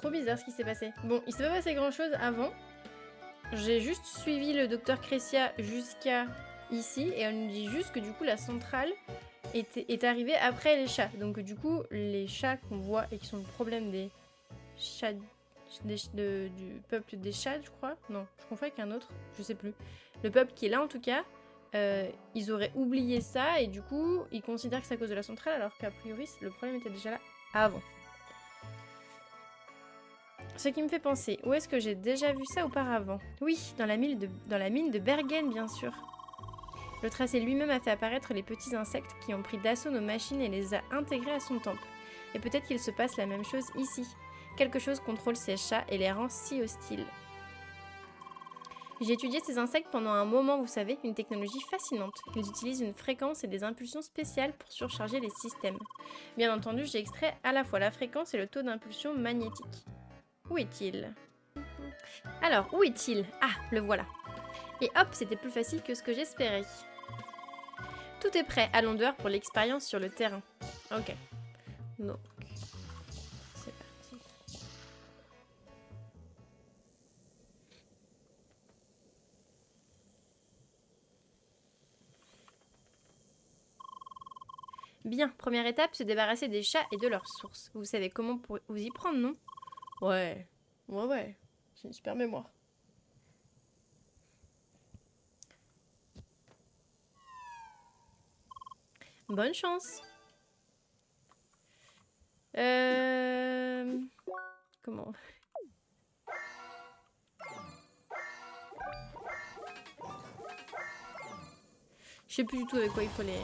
trop bizarre ce qui s'est passé. Bon, il s'est pas passé grand chose avant. J'ai juste suivi le docteur Cressia jusqu'à ici et on nous dit juste que du coup la centrale est arrivée après les chats. Donc du coup les chats qu'on voit et qui sont le problème des chats du peuple des chats, je crois. Non, je confonds avec un autre, je sais plus. Le peuple qui est là en tout cas, ils auraient oublié ça et du coup ils considèrent que c'est à cause de la centrale alors qu'a priori le problème était déjà là avant. Ce qui me fait penser, où est-ce que j'ai déjà vu ça auparavant? Oui, dans la mine de Bergen, bien sûr. Le tracé lui-même a fait apparaître les petits insectes qui ont pris d'assaut nos machines et les a intégrés à son temple. Et peut-être qu'il se passe la même chose ici. Quelque chose contrôle ces chats et les rend si hostiles. J'ai étudié ces insectes pendant un moment, vous savez, une technologie fascinante. Ils utilisent une fréquence et des impulsions spéciales pour surcharger les systèmes. Bien entendu, j'ai extrait à la fois la fréquence et le taux d'impulsion magnétique. Où est-il? Alors, où est-il? Ah, le voilà. Et hop, c'était plus facile que ce que j'espérais. Tout est prêt, allons dehors pour l'expérience sur le terrain. Ok. Donc, c'est parti. Bien, première étape, se débarrasser des chats et de leurs sources. Vous savez comment vous y prendre, non? Ouais. Ouais. J'ai une super mémoire. Bonne chance. Comment? Je sais plus du tout avec quoi il faut les...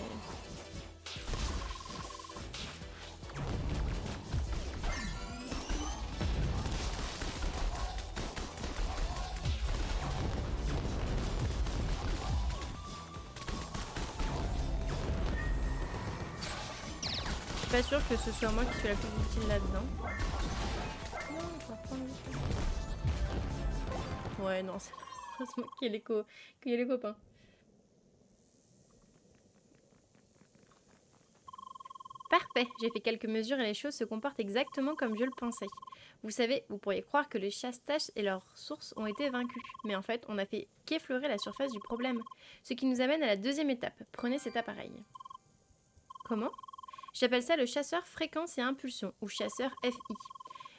Pas sûr que ce soit moi qui suis la plus utile là-dedans. Ouais, non, c'est heureusement qu'il y a les copains. Parfait, j'ai fait quelques mesures et les choses se comportent exactement comme je le pensais. Vous savez, vous pourriez croire que les chastaches et leurs sources ont été vaincus, mais en fait, on n'a fait qu'effleurer la surface du problème. Ce qui nous amène à la deuxième étape. Prenez cet appareil. Comment? J'appelle ça le chasseur fréquence et impulsion, ou chasseur FI.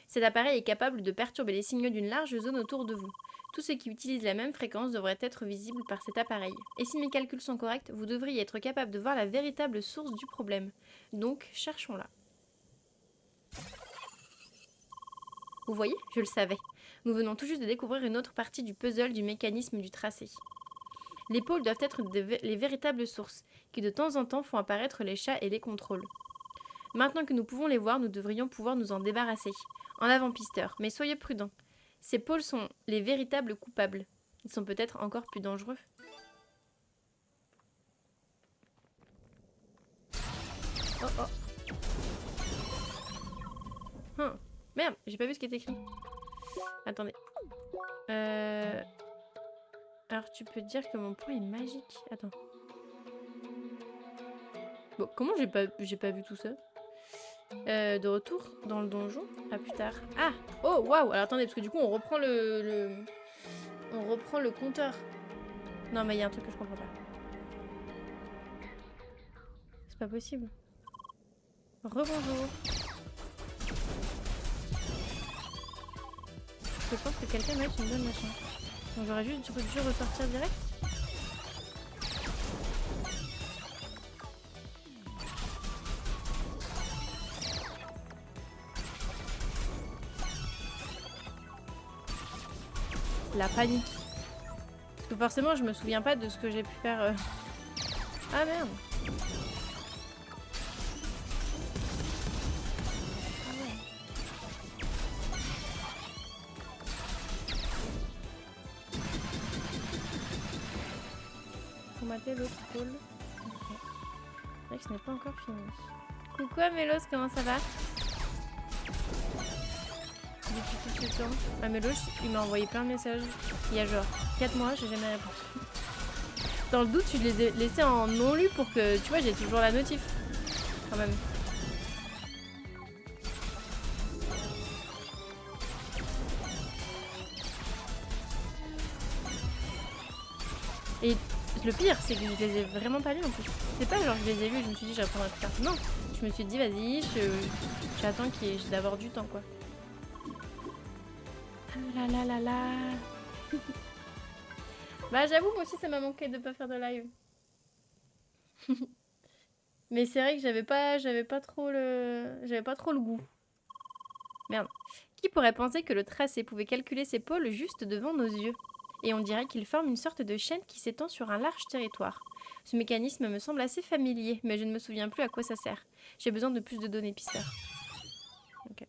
Cet appareil est capable de perturber les signaux d'une large zone autour de vous. Tout ce qui utilise la même fréquence devrait être visible par cet appareil. Et si mes calculs sont corrects, vous devriez être capable de voir la véritable source du problème. Donc, cherchons-la. Vous voyez, je le savais. Nous venons tout juste de découvrir une autre partie du puzzle du mécanisme du tracé. Les pôles doivent être les véritables sources, qui de temps en temps font apparaître les chats et les contrôles. Maintenant que nous pouvons les voir, nous devrions pouvoir nous en débarrasser. En avant, pisteur, mais soyez prudents. Ces pôles sont les véritables coupables. Ils sont peut-être encore plus dangereux. Oh. Merde, j'ai pas vu ce qui est écrit. Attendez. Alors tu peux dire que mon point est magique. Attends. Bon, comment j'ai pas vu tout ça? De retour dans le donjon. À plus tard. Ah! Oh, waouh! Alors attendez, parce que du coup, on reprend on reprend le compteur. Non, mais il y a un truc que je comprends pas. C'est pas possible. Rebonjour. Je pense que quelqu'un m'a une bonne machin. Donc j'aurais juste dû ressortir direct. La panique. Parce que forcément, je me souviens pas de ce que j'ai pu faire. Ah merde. Ah ouais. Faut mater l'autre pôle. Ok. C'est vrai que ce n'est pas encore fini. Coucou Amélos, comment ça va? Depuis tout ce temps. Amélos, il m'a envoyé plein de messages. Il y a genre 4 mois, j'ai jamais répondu. Dans le doute, je les ai laissés en non lu pour que, tu vois, j'ai toujours la notif. Quand même. Et le pire, c'est que je les ai vraiment pas lus en plus. C'est pas genre je les ai lus et je me suis dit je reprendrai plus tard. Non, je me suis dit vas-y, j'attends d'avoir du temps quoi. Ah là là là là. Bah j'avoue moi aussi ça m'a manqué de pas faire de live. Mais c'est vrai que j'avais pas trop le goût. Merde. Qui pourrait penser que le tracé pouvait calculer ses pôles juste devant nos yeux? Et on dirait qu'il forme une sorte de chaîne qui s'étend sur un large territoire. Ce mécanisme me semble assez familier, mais je ne me souviens plus à quoi ça sert. J'ai besoin de plus de données, Pister. Ok.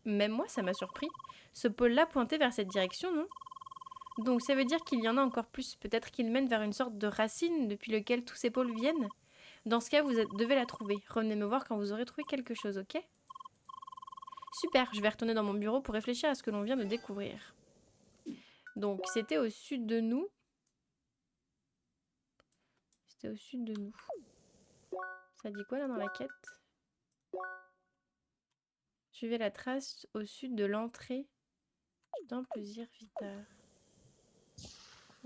Même moi, ça m'a surpris. Ce pôle-là pointait vers cette direction, non? Donc ça veut dire qu'il y en a encore plus. Peut-être qu'il mène vers une sorte de racine depuis lequel tous ces pôles viennent? Dans ce cas, devez la trouver. Revenez me voir quand vous aurez trouvé quelque chose, ok? Super, je vais retourner dans mon bureau pour réfléchir à ce que l'on vient de découvrir. Donc c'était au sud de nous. C'était au sud de nous. Ça dit quoi là dans la quête? Suivez la trace au sud de l'entrée du temple Zirvitar.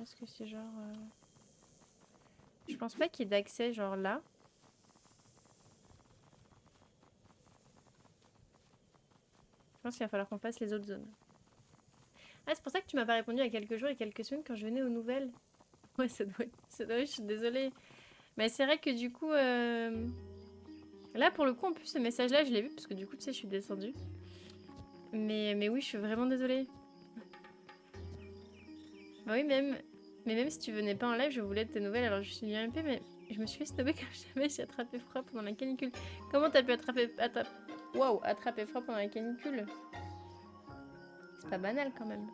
Est-ce que c'est genre... Je pense pas qu'il y ait d'accès genre là. Je pense qu'il va falloir qu'on fasse les autres zones. Ah, c'est pour ça que tu m'as pas répondu il y a quelques jours et quelques semaines quand je venais aux nouvelles. Ouais, ça doit être, je suis désolée. Mais c'est vrai que du coup... Là, pour le coup, en plus, ce message-là, je l'ai vu parce que du coup, tu sais, je suis descendue. Mais oui, je suis vraiment désolée. Bah oui, mais même si tu venais pas en live, je voulais de tes nouvelles. Alors je suis venue un peu, mais je me suis fait snobber quand jamais j'ai attrapé froid pendant la canicule. Comment t'as pu attraper froid pendant la canicule? C'est pas banal quand même.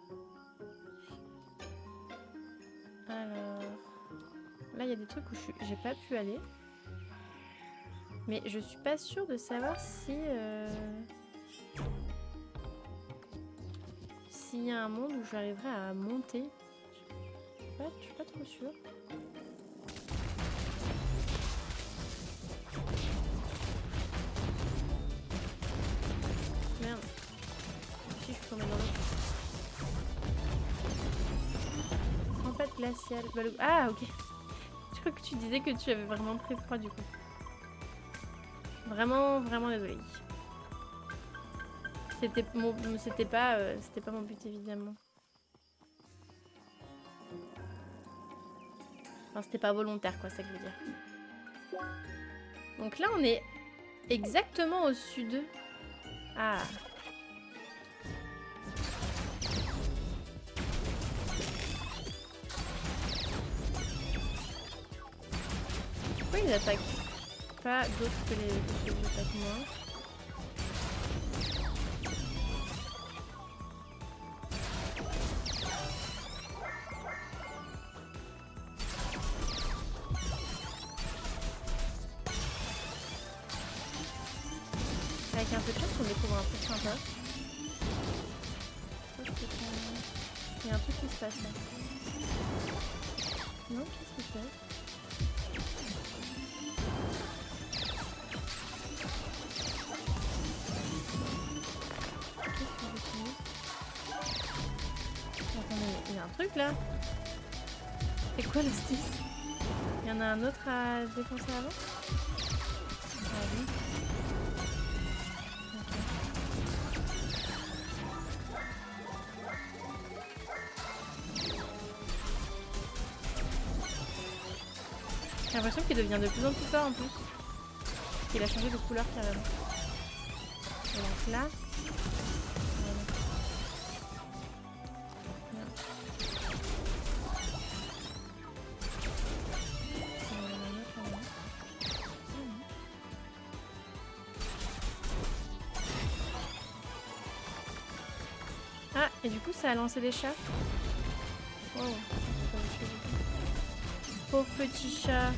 Alors... Là, il y a des trucs où j'ai pas pu aller. Mais je suis pas sûre de savoir si... S'il y a un monde où j'arriverai à monter. Je suis pas trop sûre. Merde. Si, je suis tombée dans l'eau. Tempête glaciale. Ah, ok. Je crois que tu disais que tu avais vraiment pris froid du coup. Vraiment, vraiment désolée. C'était pas mon but évidemment. Enfin, c'était pas volontaire quoi, c'est ça que je veux dire. Donc là, on est exactement au sud. Ah. Pourquoi ils attaquent pas d'autres que ceux que j'attaque moi? Avec un peu de chance, on découvre un truc sympa. Il y a un truc qui se passe là. Non, qu'est-ce que c'est? Attendez, il y a un truc là. C'est quoi le stick? Il y en a un autre à défoncer avant? Ah oui. J'ai l'impression qu'il devient de plus en plus fort en plus. Il a changé de couleur carrément. Et donc là... Ah, et du coup ça a lancé des chats. Wow. Pauvre petit chat.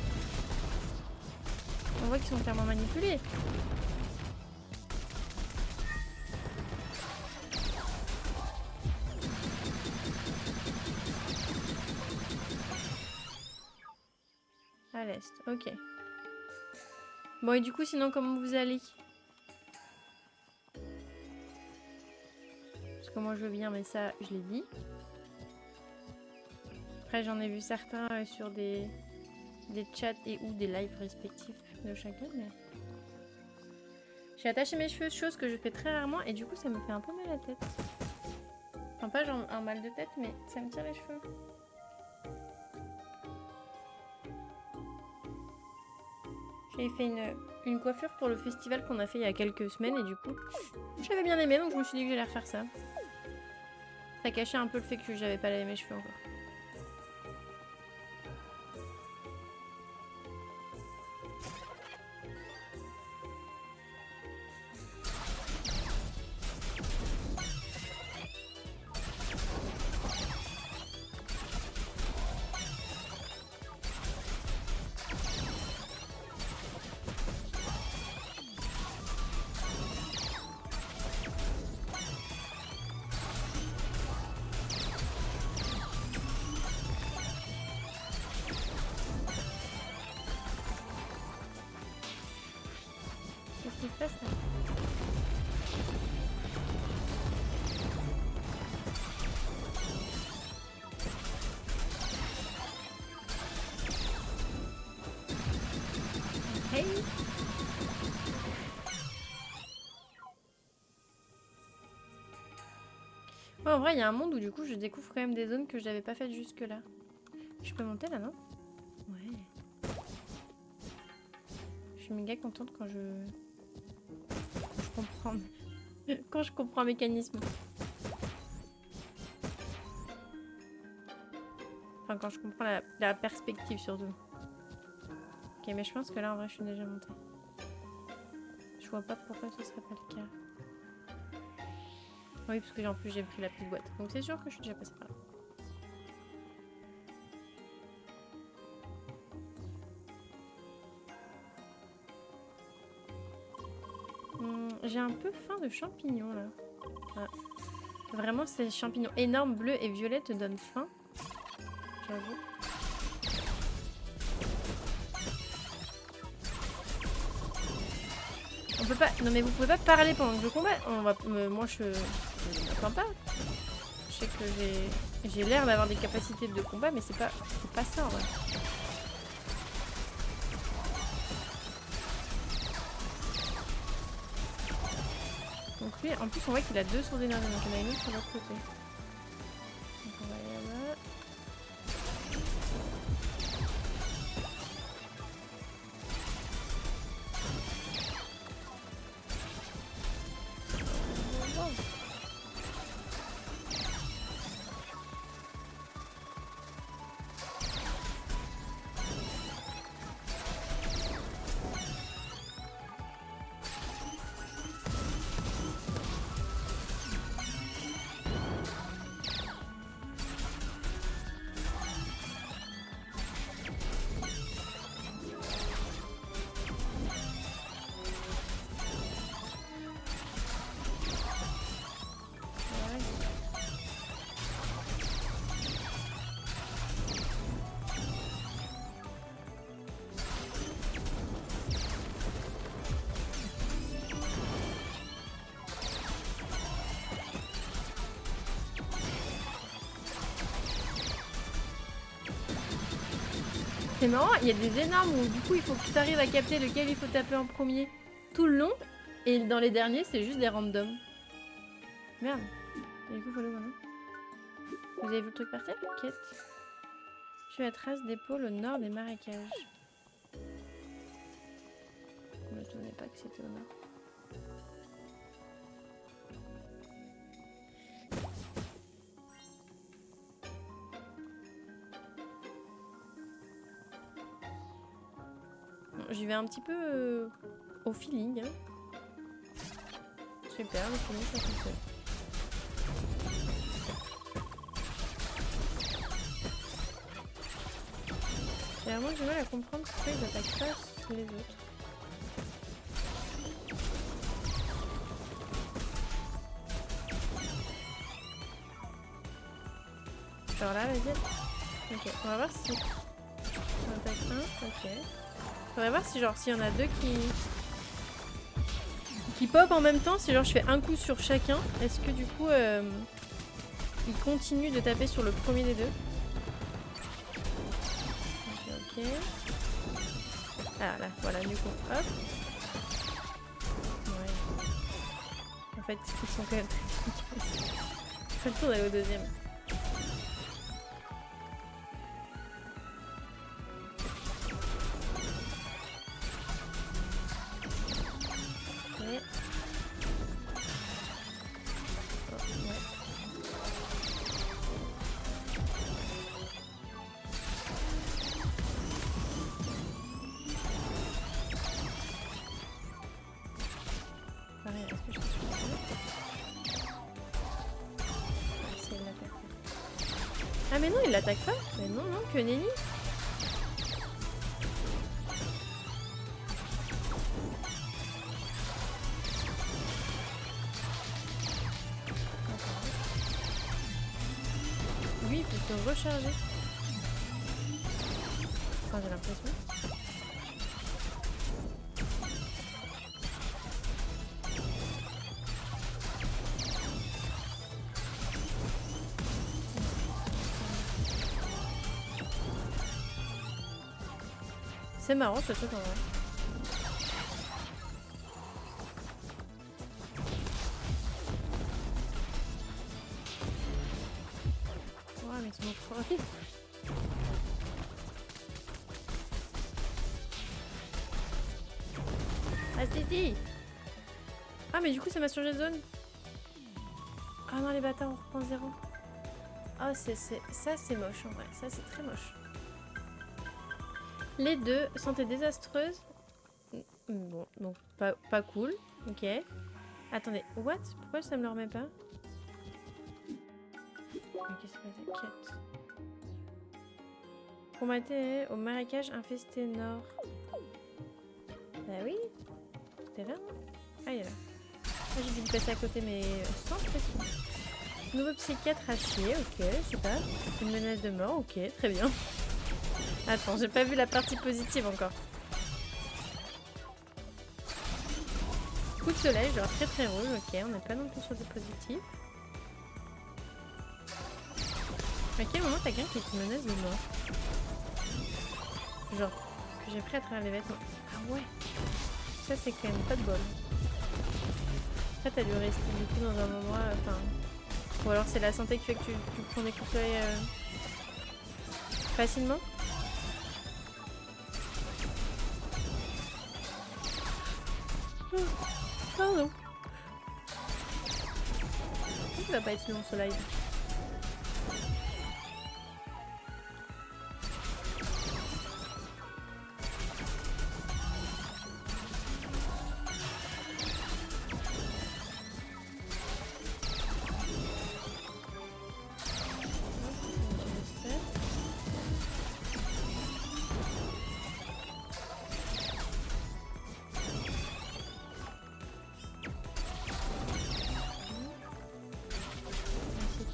On voit qu'ils sont clairement manipulés. À l'est, ok. Bon et du coup sinon comment vous allez? Parce que moi je veux bien mais ça je l'ai dit. Après, j'en ai vu certains sur des chats et ou des lives respectifs de chacun. Mais... J'ai attaché mes cheveux, chose que je fais très rarement, et du coup, ça me fait un peu mal à la tête. Enfin, pas genre un mal de tête, mais ça me tire les cheveux. J'ai fait une coiffure pour le festival qu'on a fait il y a quelques semaines, et du coup, j'avais bien aimé, donc je me suis dit que j'allais refaire ça. Ça cachait un peu le fait que j'avais pas lavé mes cheveux encore. Qu'est-ce qui se passe là? Hey! Ouais, en vrai, il y a un monde où du coup je découvre quand même des zones que je n'avais pas faites jusque là. Je peux monter là, non? Ouais. Je suis méga contente quand je comprends. Quand je comprends un mécanisme. Enfin, quand je comprends la perspective surtout. Ok, mais je pense que là en vrai je suis déjà montée. Je vois pas pourquoi ce serait pas le cas. Oui, parce que en plus j'ai pris la petite boîte. Donc c'est sûr que je suis déjà passée par là. J'ai un peu faim de champignons là. Ah. Vraiment, ces champignons énormes, bleus et violets te donnent faim. J'avoue. On peut pas. Non mais vous pouvez pas parler pendant que je combatte. On va. Moi je me plains pas. Je sais que j'ai l'air d'avoir des capacités de combat, mais c'est pas ça en vrai. Donc lui, en plus on voit qu'il a deux sourds d'énergie, donc il y en a une autre sur l'autre côté. Donc on va aller là-bas. C'est marrant, il y a des énormes où du coup il faut que tu arrives à capter lequel il faut taper en premier tout le long, et dans les derniers c'est juste des randoms. Merde. Et du coup faut le maintenant. Vous avez vu le truc partir? Quête. Je la trace des pôles au nord des marécages. Je me souvenais pas que c'était au nord. J'y vais un petit peu au feeling. Hein. Super, le feeling ça fonctionne. J'ai vraiment du mal à comprendre pourquoi ils attaquent pas les autres. Genre là, vas-y. Ok, on va voir si... On attaque un, ok. Faudrait voir si genre s'il y en a deux qui pop en même temps, si genre je fais un coup sur chacun, est-ce que du coup il continue de taper sur le premier des deux? Ok. Ah là, voilà, du coup, hop. Ouais. En fait, ils sont quand même très efficaces. Pas le tour d'aller au deuxième. Ok. Oh, ouais. Pareil, est-ce que je suis sûre? Ah, si elle l'attaque. Ah mais non, il l'attaque pas. Mais non, non, que nenni. Lui, il peut se recharger. Enfin, j'ai l'impression. C'est marrant ce truc en vrai. Ouais, mais ils sont trop rapides. Ah, si. Ah, mais du coup, ça m'a changé de zone. Ah non, les bâtards, on reprend 0. Ah, ça, c'est moche en vrai. Ça, c'est très moche. Les deux, santé désastreuse. Bon, donc pas cool. Ok. Attendez, what? Pourquoi ça me le remet pas? Qu'est-ce que c'est? Quête. Combattre au marécage infesté nord. Bah oui. C'était là, non? Ah, il est là. Ah, j'ai dû le passer à côté, mais sans pression. Nouveau psychiatre à chier, ok, je sais pas. Une menace de mort, ok, très bien. Attends, j'ai pas vu la partie positive encore. Coup de soleil, genre très rouge, ok, on n'est pas non plus sur du positif. À quel moment t'as quelqu'un qui te menace de mort? Genre, que j'ai pris à travers les vêtements. Ah ouais. Ça c'est quand même pas de bol. Après t'as dû rester du coup dans un endroit, enfin... Ou alors c'est la santé qui fait que tu prends des coups de soleil facilement. Oh, pardon. Il va pas être long ce live.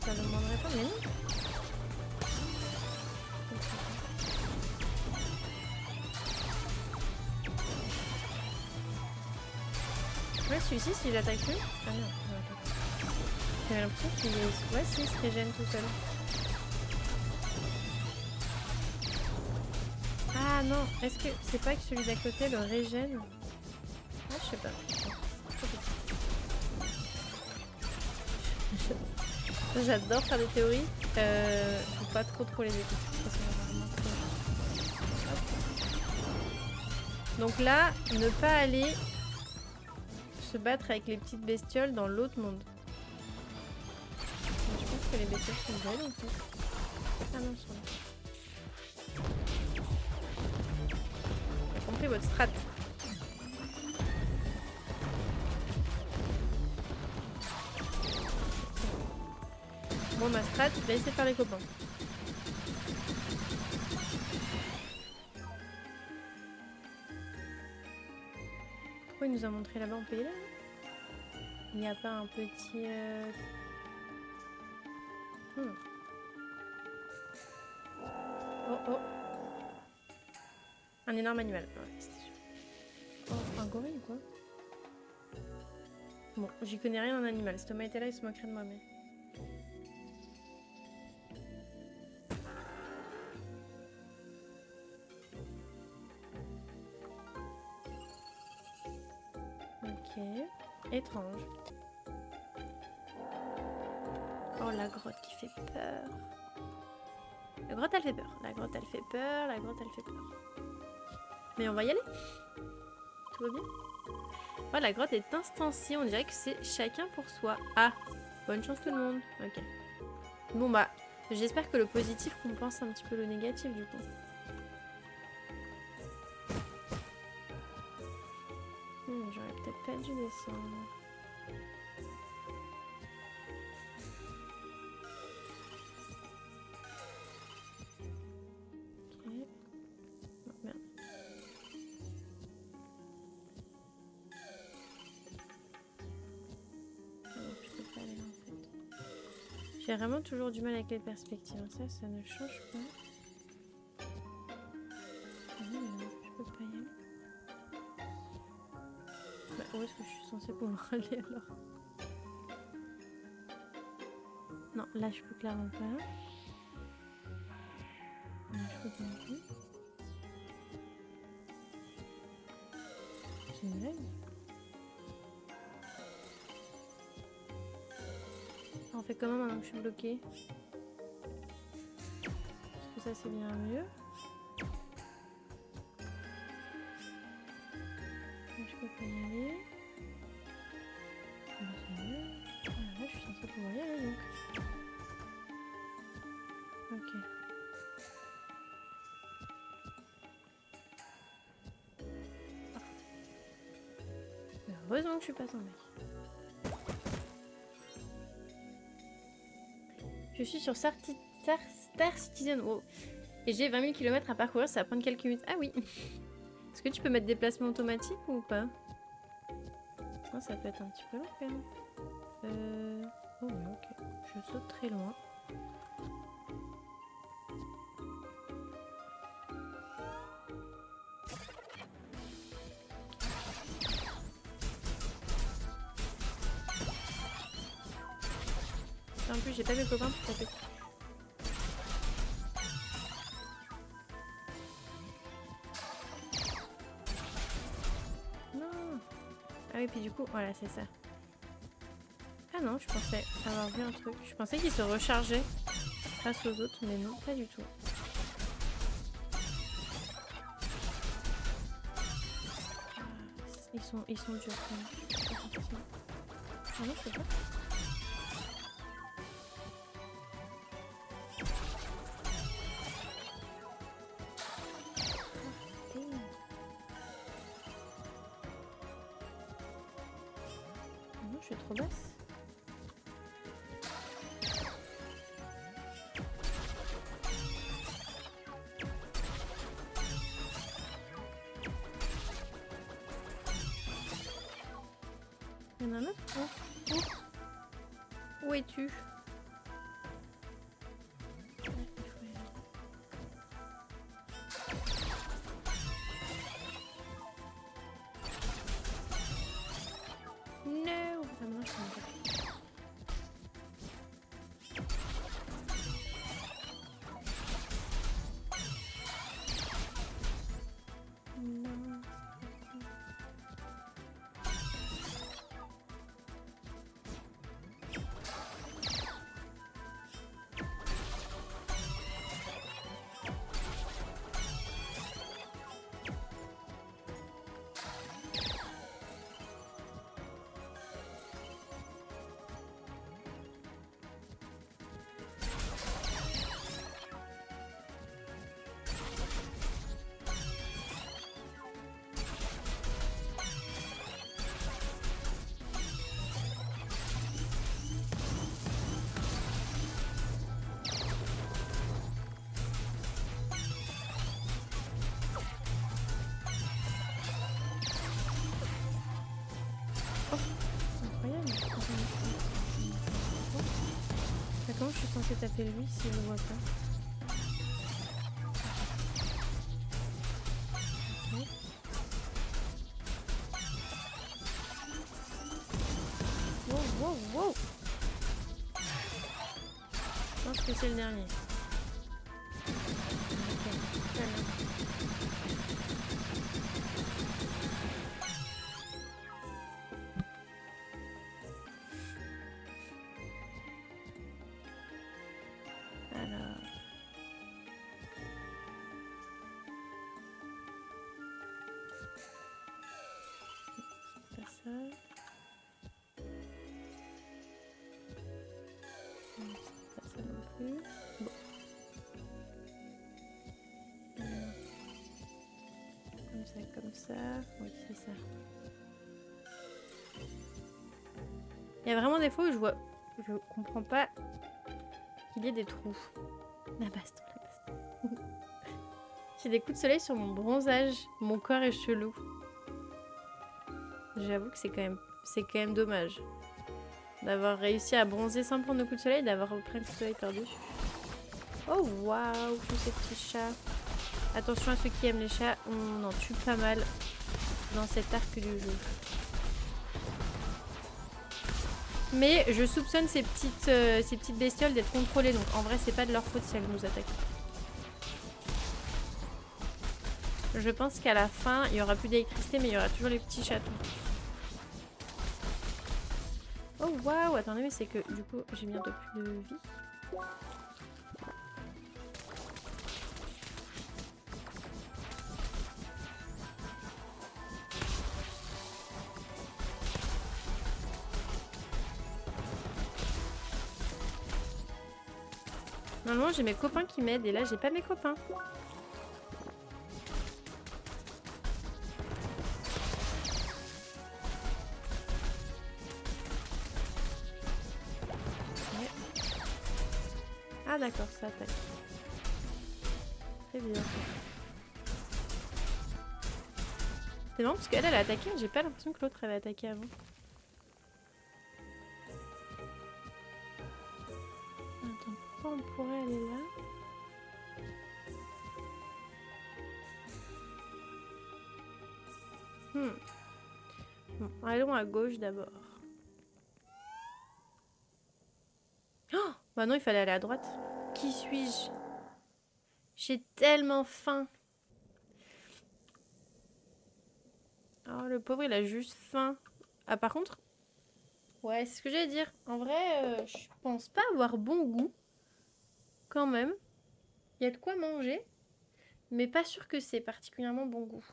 Ça ne demanderait pas, mais non. Ouais, celui-ci, s'il attaque plus. Ah non, il attaque. J'avais l'impression qu'il est... Ouais, si, il se régène tout seul. Ah non, est-ce que c'est pas que celui d'à côté le régène? Ah, je sais pas. J'adore faire des théories. Faut pas trop les écouter. Donc là, ne pas aller se battre avec les petites bestioles dans l'autre monde. Mais je pense que les bestioles sont belles en fait. Ah non, sont là. J'ai compris votre strat. Bon, ma strat, je vais essayer de faire les copains. Pourquoi il nous a montré là-bas? On peut y aller? Il n'y a pas un petit... Oh. Un énorme animal. Ouais, c'était sûr. Oh, un gorille ou quoi? Bon, j'y connais rien en animal. Si Thomas était là, il se moquerait de moi, mais... Ok. Étrange. Oh, la grotte qui fait peur. La grotte, elle fait peur. La grotte, elle fait peur. La grotte, elle fait peur. Mais on va y aller. Tout va bien. Oh, la grotte est instanciée. On dirait que c'est chacun pour soi. Ah, bonne chance tout le monde. Ok. Bon bah, j'espère que le positif compense un petit peu le négatif du coup. J'aurais peut-être pas dû descendre. Ok. Non, merde. Non, je peux pas aller là en fait. J'ai vraiment toujours du mal avec les perspectives. Ça ne change pas. Ah non, je peux pas y aller. Bah, où est-ce que je suis censée pouvoir aller alors? Non, là je peux clairement pas. Non, je peux pas non plus. C'est une blague? On fait comment maintenant que je suis bloquée? Est-ce que ça c'est bien mieux? Je peux pas y aller. Bah, c'est mieux. Ah, là je suis censée pouvoir y aller donc. Ok. Ah. Mais heureusement que je suis pas tombée. Je suis sur Star Citizen. Oh. Et j'ai 20 000 km à parcourir, ça va prendre quelques minutes. Ah oui. Est-ce que tu peux mettre déplacement automatique ou pas? Non, ça peut être un petit peu long quand même. Oh ouais, ok. Je saute très loin. En plus, j'ai pas mes copains pour taper. Non. Ah oui, puis du coup, voilà, c'est ça. Ah non, je pensais avoir vu un truc. Je pensais qu'il se rechargeait face aux autres, mais non, pas du tout. Ils sont durs quand même. Ah non, je peux pas. Non, je suis trop basse. Il y en a un autre? Où es-tu? No! Ah non, je peux pas. Non. Incroyable. Comment je suis censée taper lui si je le vois pas? Okay. Wow, wow, wow! Je pense que c'est le dernier. Ok, très bien. ça. C'est pas ça non plus. Bon. Comme ça. Oui, c'est ça. Il y a vraiment des fois où je comprends pas qu'il y ait des trous. La baston, la baston. J'ai des coups de soleil sur mon bronzage. Mon corps est chelou. J'avoue que c'est quand même dommage d'avoir réussi à bronzer sans prendre de coups de soleil, d'avoir repris un coup de soleil par-dessus. Oh waouh, tous ces petits chats. Attention à ceux qui aiment les chats, on en tue pas mal dans cet arc du jeu. Mais je soupçonne ces petites bestioles d'être contrôlées, donc en vrai c'est pas de leur faute si elles nous attaquent. Je pense qu'à la fin il y aura plus d'électricité mais il y aura toujours les petits chatons. Oh waouh, attendez, mais c'est que du coup j'ai bientôt plus de vie. Normalement j'ai mes copains qui m'aident et là j'ai pas mes copains. Ouais. Ah d'accord, ça attaque. Très bien. C'est marrant parce qu'elle a attaqué mais j'ai pas l'impression que l'autre avait attaqué avant. Attends, pourquoi on pourrait aller là ? Bon, allons à gauche d'abord. Oh, bah non, il fallait aller à droite. Qui suis-je ? J'ai tellement faim. Oh, le pauvre, il a juste faim. Ah, par contre... Ouais, c'est ce que j'allais dire. En vrai, je pense pas avoir bon goût. Quand même. Il y a de quoi manger. Mais pas sûr que c'est particulièrement bon goût.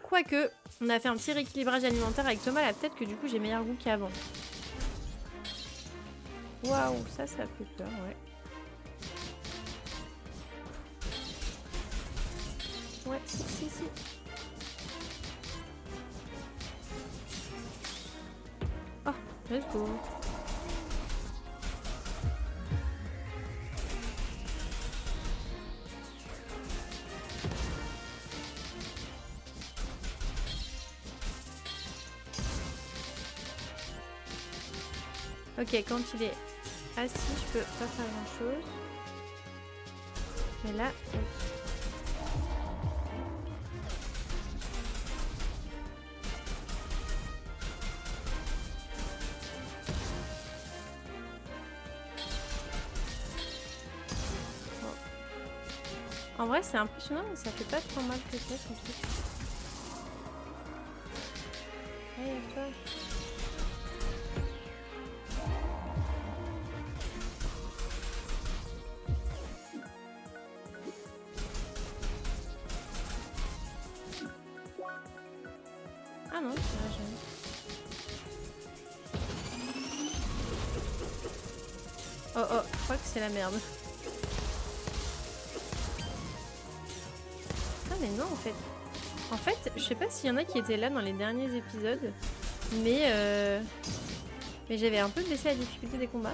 Quoique, on a fait un petit rééquilibrage alimentaire avec Thomas. Là, peut-être que du coup, j'ai meilleur goût qu'avant. Waouh, ça fait peur, ouais. Ouais, si. Oh, let's go. Ok, quand il est assis, je peux pas faire grand chose. Mais là, oui. En vrai, c'est impressionnant, mais ça fait pas trop mal que ça, son truc. Allez, toi. Ah non, c'est vrai, jamais. Oh, je crois que c'est la merde. Ah mais non, en fait. En fait, je sais pas s'il y en a qui étaient là dans les derniers épisodes, mais j'avais un peu baissé la difficulté des combats.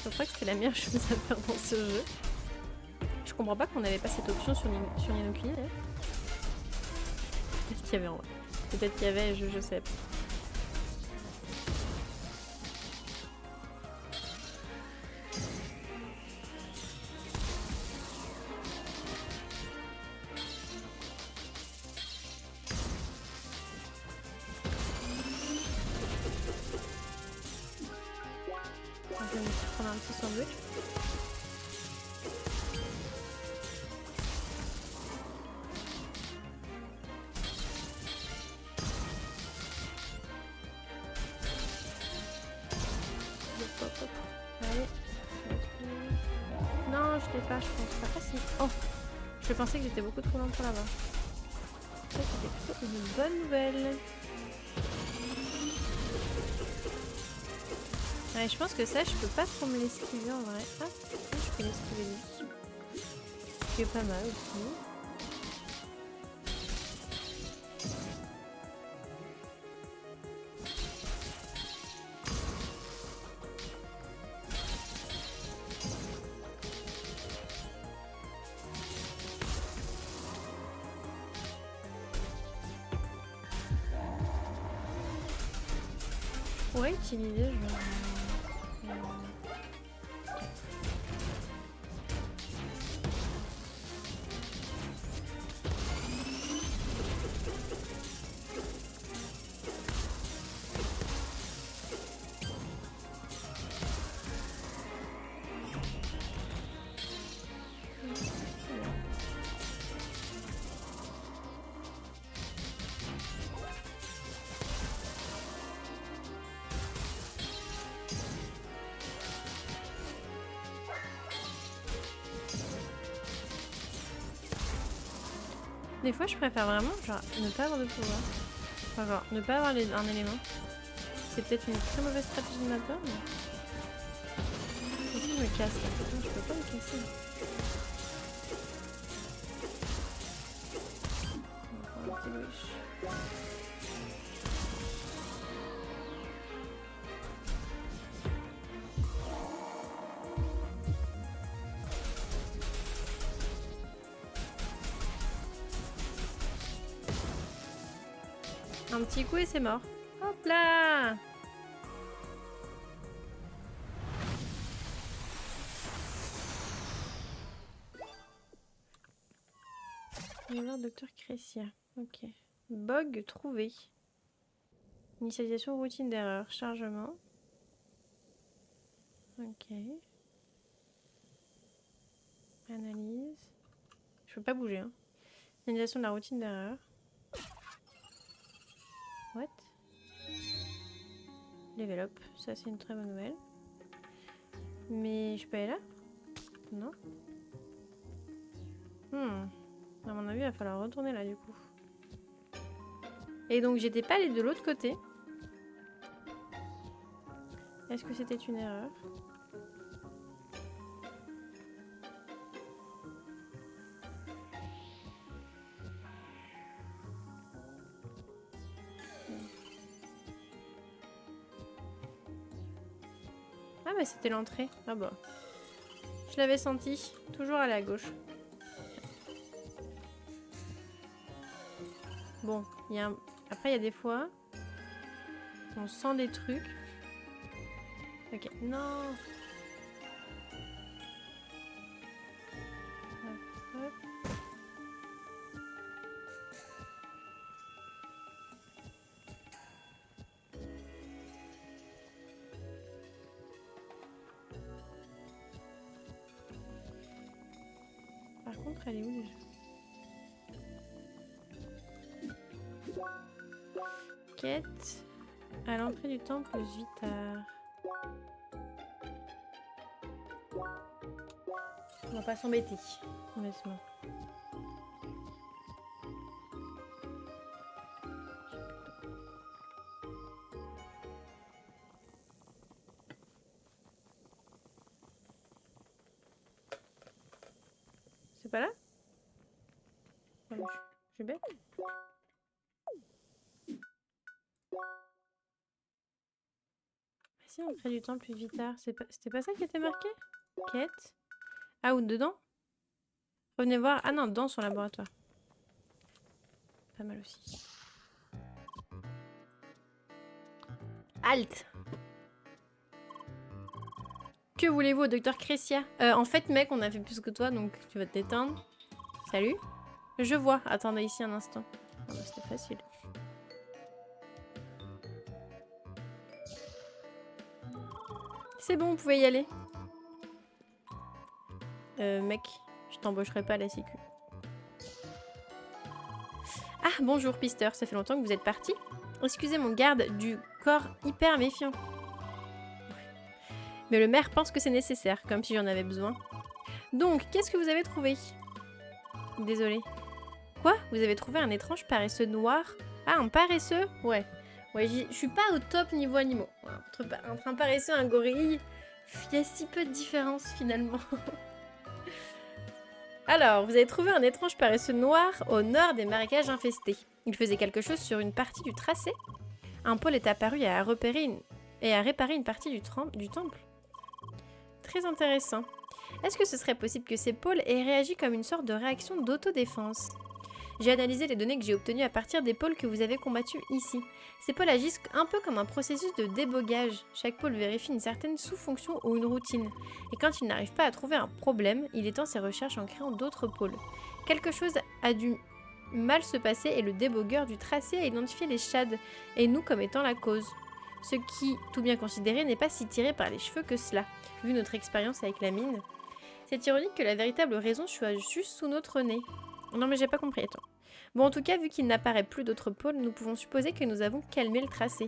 Je crois que c'était la meilleure chose à faire dans ce jeu. Je comprends pas qu'on n'avait pas cette option sur Ninokuni. Peut-être qu'il y avait en vrai. Peut-être qu'il y avait, je sais pas. On va prendre un petit sandwich. Hop. Allez. Non, je l'ai pas, je pense pas. Ah si. Oh, je pensais que j'étais beaucoup trop loin pour l'avoir. Ça, c'était plutôt une bonne nouvelle. Ouais, je pense que ça, je peux pas trop me l'esquiver en vrai. Ah, je peux l'esquiver lui. Ce qui est pas mal aussi. On pourrait utiliser genre... Des fois, je préfère vraiment genre ne pas avoir de pouvoir. Enfin, genre ne pas avoir un élément. C'est peut-être une très mauvaise stratégie de ma part, mais... Et si je me casse là? Non, je peux pas me casser. On va prendre un petit wish. Un petit coup et c'est mort. Hop là! On va voir Docteur Cressia. Ok. Bug trouvé. Initialisation routine d'erreur. Chargement. Ok. Analyse. Je peux pas bouger. Hein. Initialisation de la routine d'erreur. What? Level up. Ça, c'est une très bonne nouvelle. Mais je peux aller là? Non? À mon avis, il va falloir retourner là du coup. Et donc, j'étais pas allée de l'autre côté. Est-ce que c'était une erreur? Ah mais c'était l'entrée. Ah bah. Je l'avais senti. Toujours aller à gauche. Bon, il y a après il y a des fois on sent des trucs. Ok, non. Hop, hop. Par contre, elle est où déjà? Quête à l'entrée du temple Vitar. On va pas s'embêter, honnêtement. C'est pas là? Oh, je suis bête. Si, entrée du temple Vitar. C'était pas ça qui était marqué? Quête. Ah, ou dedans? Revenez voir. Ah non, dans son laboratoire. Pas mal aussi. Halt! Que voulez-vous au docteur Cressia? En fait, mec, on a fait plus que toi, donc tu vas te détendre. Salut. Je vois. Attendez ici un instant. Oh, bah, c'était facile. C'est bon, vous pouvez y aller. Mec, je t'embaucherai pas à la sécu. Ah, bonjour, Pister. Ça fait longtemps que vous êtes parti. Excusez mon garde du corps hyper méfiant. Mais le maire pense que c'est nécessaire, comme si j'en avais besoin. Donc, qu'est-ce que vous avez trouvé? Désolée. Quoi? Vous avez trouvé un étrange paresseux noir? Ah, un paresseux? Ouais. Ouais, je suis pas au top niveau animaux. Entre un paresseux et un gorille, il y a si peu de différence finalement. Alors, vous avez trouvé un étrange paresseux noir au nord des marécages infestés. Il faisait quelque chose sur une partie du tracé. Un pôle est apparu et a réparé une partie du temple. Très intéressant. Est-ce que ce serait possible que ces pôles aient réagi comme une sorte de réaction d'autodéfense? J'ai analysé les données que j'ai obtenues à partir des pôles que vous avez combattus ici. Ces pôles agissent un peu comme un processus de débogage. Chaque pôle vérifie une certaine sous-fonction ou une routine. Et quand il n'arrive pas à trouver un problème, il étend ses recherches en créant d'autres pôles. Quelque chose a dû mal se passer et le débogueur du tracé a identifié les shads et nous comme étant la cause. Ce qui, tout bien considéré, n'est pas si tiré par les cheveux que cela, vu notre expérience avec la mine. C'est ironique que la véritable raison soit juste sous notre nez. Non mais j'ai pas compris, attends. Bon, en tout cas, vu qu'il n'apparaît plus d'autres pôles, nous pouvons supposer que nous avons calmé le tracé.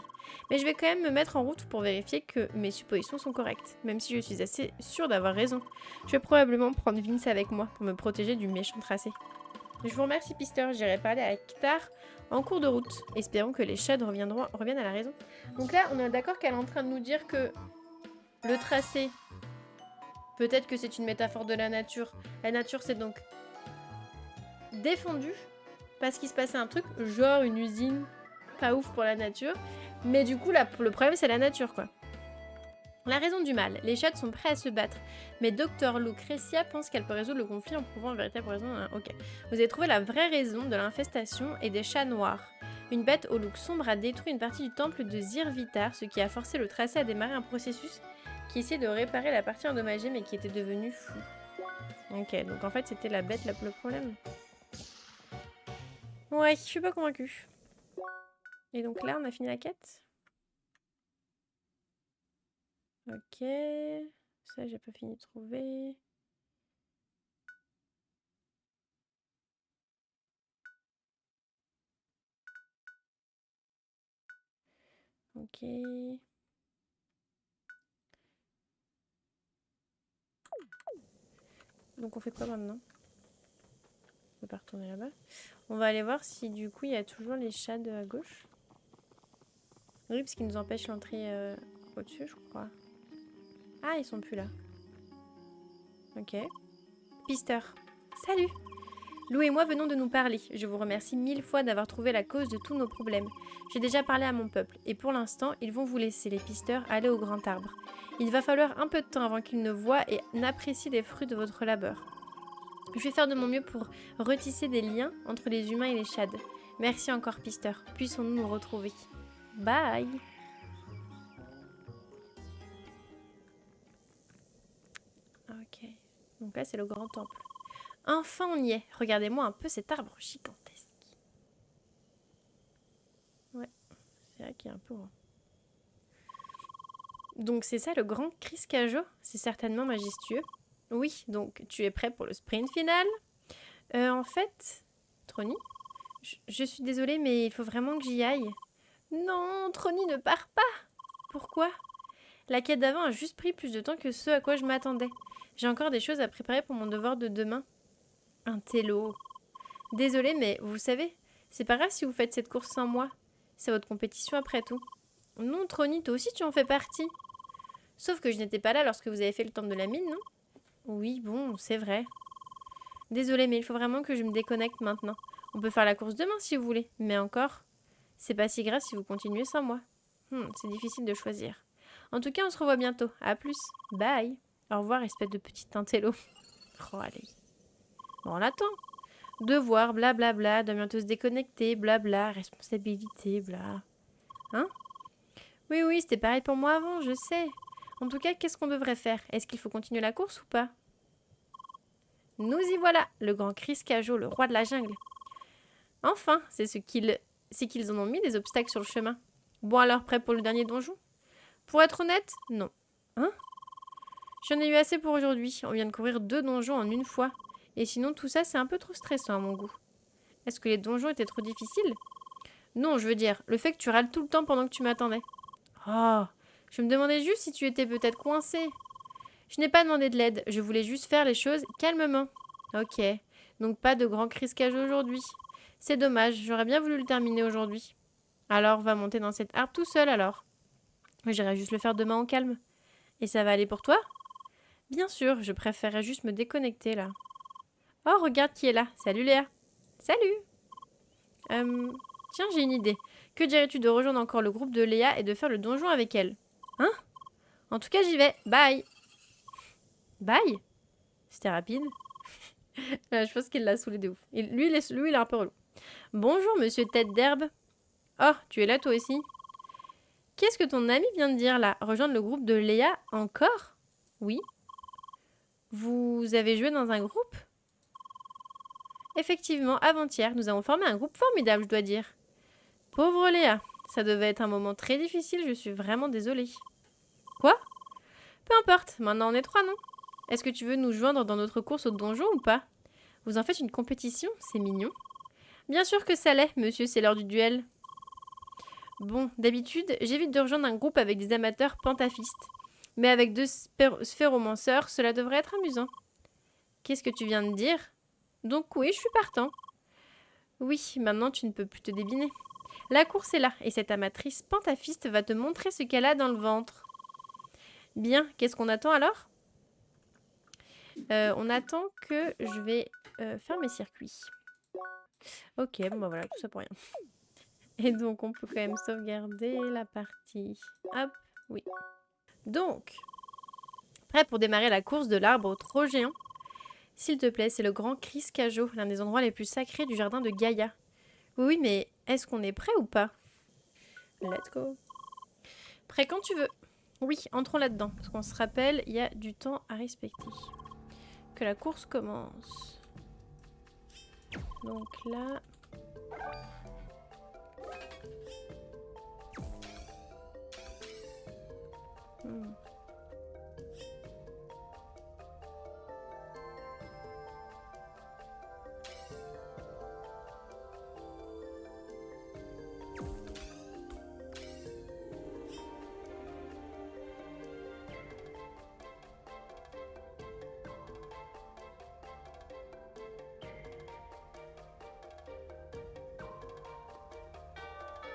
Mais je vais quand même me mettre en route pour vérifier que mes suppositions sont correctes, même si je suis assez sûre d'avoir raison. Je vais probablement prendre Vince avec moi pour me protéger du méchant tracé. Je vous remercie, Pister, j'irai parler à Ktar en cours de route. Espérons que les shads reviennent à la raison. Donc là, on est d'accord qu'elle est en train de nous dire que le tracé, peut-être que c'est une métaphore de la nature. La nature s'est donc défendue parce qu'il se passait un truc, genre une usine pas ouf pour la nature. Mais du coup, le problème, c'est la nature, quoi. La raison du mal. Les shads sont prêts à se battre. Mais Dr. Lucretia pense qu'elle peut résoudre le conflit en prouvant une véritable raison. Ok. Vous avez trouvé la vraie raison de l'infestation et des chats noirs. Une bête au look sombre a détruit une partie du temple de Zirvitar, ce qui a forcé le tracé à démarrer un processus qui essayait de réparer la partie endommagée mais qui était devenue fou. Ok, donc en fait c'était la bête le problème. Ouais, je suis pas convaincue. Et donc là on a fini la quête. Ok, ça j'ai pas fini de trouver. Ok. Donc on fait quoi maintenant? On peut pas retourner là-bas. On va aller voir si du coup il y a toujours les shads à gauche. Oui, parce qu'ils nous empêchent l'entrée au-dessus, je crois. Ah, ils sont plus là. Ok. Pister. Salut! Lou et moi venons de nous parler. Je vous remercie 1000 fois d'avoir trouvé la cause de tous nos problèmes. J'ai déjà parlé à mon peuple, et pour l'instant, ils vont vous laisser, les pisteurs, aller au grand arbre. Il va falloir un peu de temps avant qu'ils ne voient et n'apprécient les fruits de votre labeur. Je vais faire de mon mieux pour retisser des liens entre les humains et les shads. Merci encore, Pister. Puissons-nous nous retrouver. Bye! Ok. Donc là, c'est le grand temple. Enfin, on y est. Regardez-moi un peu cet arbre gigantesque. Ouais, c'est vrai qu'il est un peu grand. Donc c'est ça le grand Criscajo? C'est certainement majestueux. Oui, donc tu es prêt pour le sprint final? En fait, Trony, je suis désolée, mais il faut vraiment que j'y aille. Non, Trony ne part pas. Pourquoi? La quête d'avant a juste pris plus de temps que ce à quoi je m'attendais. J'ai encore des choses à préparer pour mon devoir de demain. Un télo. Désolée, mais vous savez, c'est pas grave si vous faites cette course sans moi. C'est votre compétition après tout. Non, Trony, toi aussi tu en fais partie. Sauf que je n'étais pas là lorsque vous avez fait le temple de la mine, non? Oui, bon, c'est vrai. Désolée, mais il faut vraiment que je me déconnecte maintenant. On peut faire la course demain si vous voulez, mais encore, c'est pas si grave si vous continuez sans moi. C'est difficile de choisir. En tout cas, on se revoit bientôt. À plus. Bye. Au revoir, espèce de petite intello. Oh, allez. Bon, on attend. Devoir, blablabla, doit bientôt se déconnecter, blabla, responsabilité, bla. Hein? Oui, oui, c'était pareil pour moi avant, je sais. En tout cas, qu'est-ce qu'on devrait faire? Est-ce qu'il faut continuer la course ou pas? Nous y voilà, le grand Criscajo, le roi de la jungle. Enfin, c'est qu'ils en ont mis des obstacles sur le chemin. Bon alors, prêt pour le dernier donjon? Pour être honnête, non. Hein? J'en ai eu assez pour aujourd'hui. On vient de courir 2 donjons en une fois. Et sinon, tout ça, c'est un peu trop stressant à mon goût. Est-ce que les donjons étaient trop difficiles? Non, je veux dire, le fait que tu râles tout le temps pendant que tu m'attendais. Oh, je me demandais juste si tu étais peut-être coincé. Je n'ai pas demandé de l'aide, je voulais juste faire les choses calmement. Ok. Donc pas de grand criscage aujourd'hui. C'est dommage, j'aurais bien voulu le terminer aujourd'hui. Alors, va monter dans cette arbre tout seul alors. J'irai juste le faire demain au calme. Et ça va aller pour toi? Bien sûr, je préférerais juste me déconnecter là. Oh, regarde qui est là. Salut Léa. Salut. Tiens, j'ai une idée. Que dirais-tu de rejoindre encore le groupe de Léa et de faire le donjon avec elle? Hein? En tout cas, j'y vais. Bye. Bye? C'était rapide. Je pense qu'il l'a saoulé de ouf. Et lui, il est un peu relou. Bonjour, monsieur Tête d'herbe. Oh, tu es là toi aussi? Qu'est-ce que ton ami vient de dire là? Rejoindre le groupe de Léa encore? Oui. Vous avez joué dans un groupe? Effectivement, avant-hier, nous avons formé un groupe formidable, je dois dire. Pauvre Léa, ça devait être un moment très difficile, je suis vraiment désolée. Quoi? Peu importe, maintenant on est trois, non? Est-ce que tu veux nous joindre dans notre course au donjon ou pas? Vous en faites une compétition? C'est mignon. Bien sûr que ça l'est, monsieur, c'est l'heure du duel. Bon, d'habitude, j'évite de rejoindre un groupe avec des amateurs pantaphistes. Mais avec deux sphéromanceurs, cela devrait être amusant. Qu'est-ce que tu viens de dire? Donc oui, je suis partant. Oui, maintenant tu ne peux plus te débiner. La course est là, et cette amatrice pantafiste va te montrer ce qu'elle a dans le ventre. Bien, qu'est-ce qu'on attend alors? On attend que je vais faire mes circuits. Ok, bon bah voilà, tout ça pour rien. Et donc, on peut quand même sauvegarder la partie. Hop, oui. Donc, prêt pour démarrer la course de l'arbre trop géant? S'il te plaît, c'est le grand Criscajo, l'un des endroits les plus sacrés du jardin de Gaïa. Oui, mais est-ce qu'on est prêt ou pas? Let's go. Prêt quand tu veux. Oui, entrons là-dedans, parce qu'on se rappelle, il y a du temps à respecter. Que la course commence. Donc là...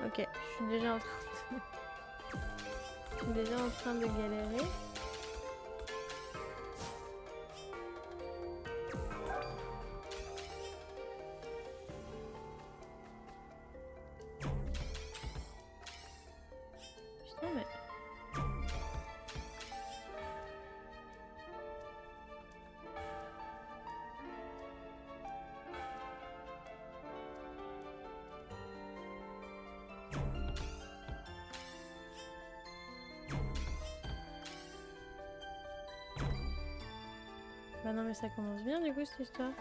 Ok, je suis déjà en train de... je suis déjà en train de galérer. Putain, mais... Bah non mais ça commence bien du coup cette histoire.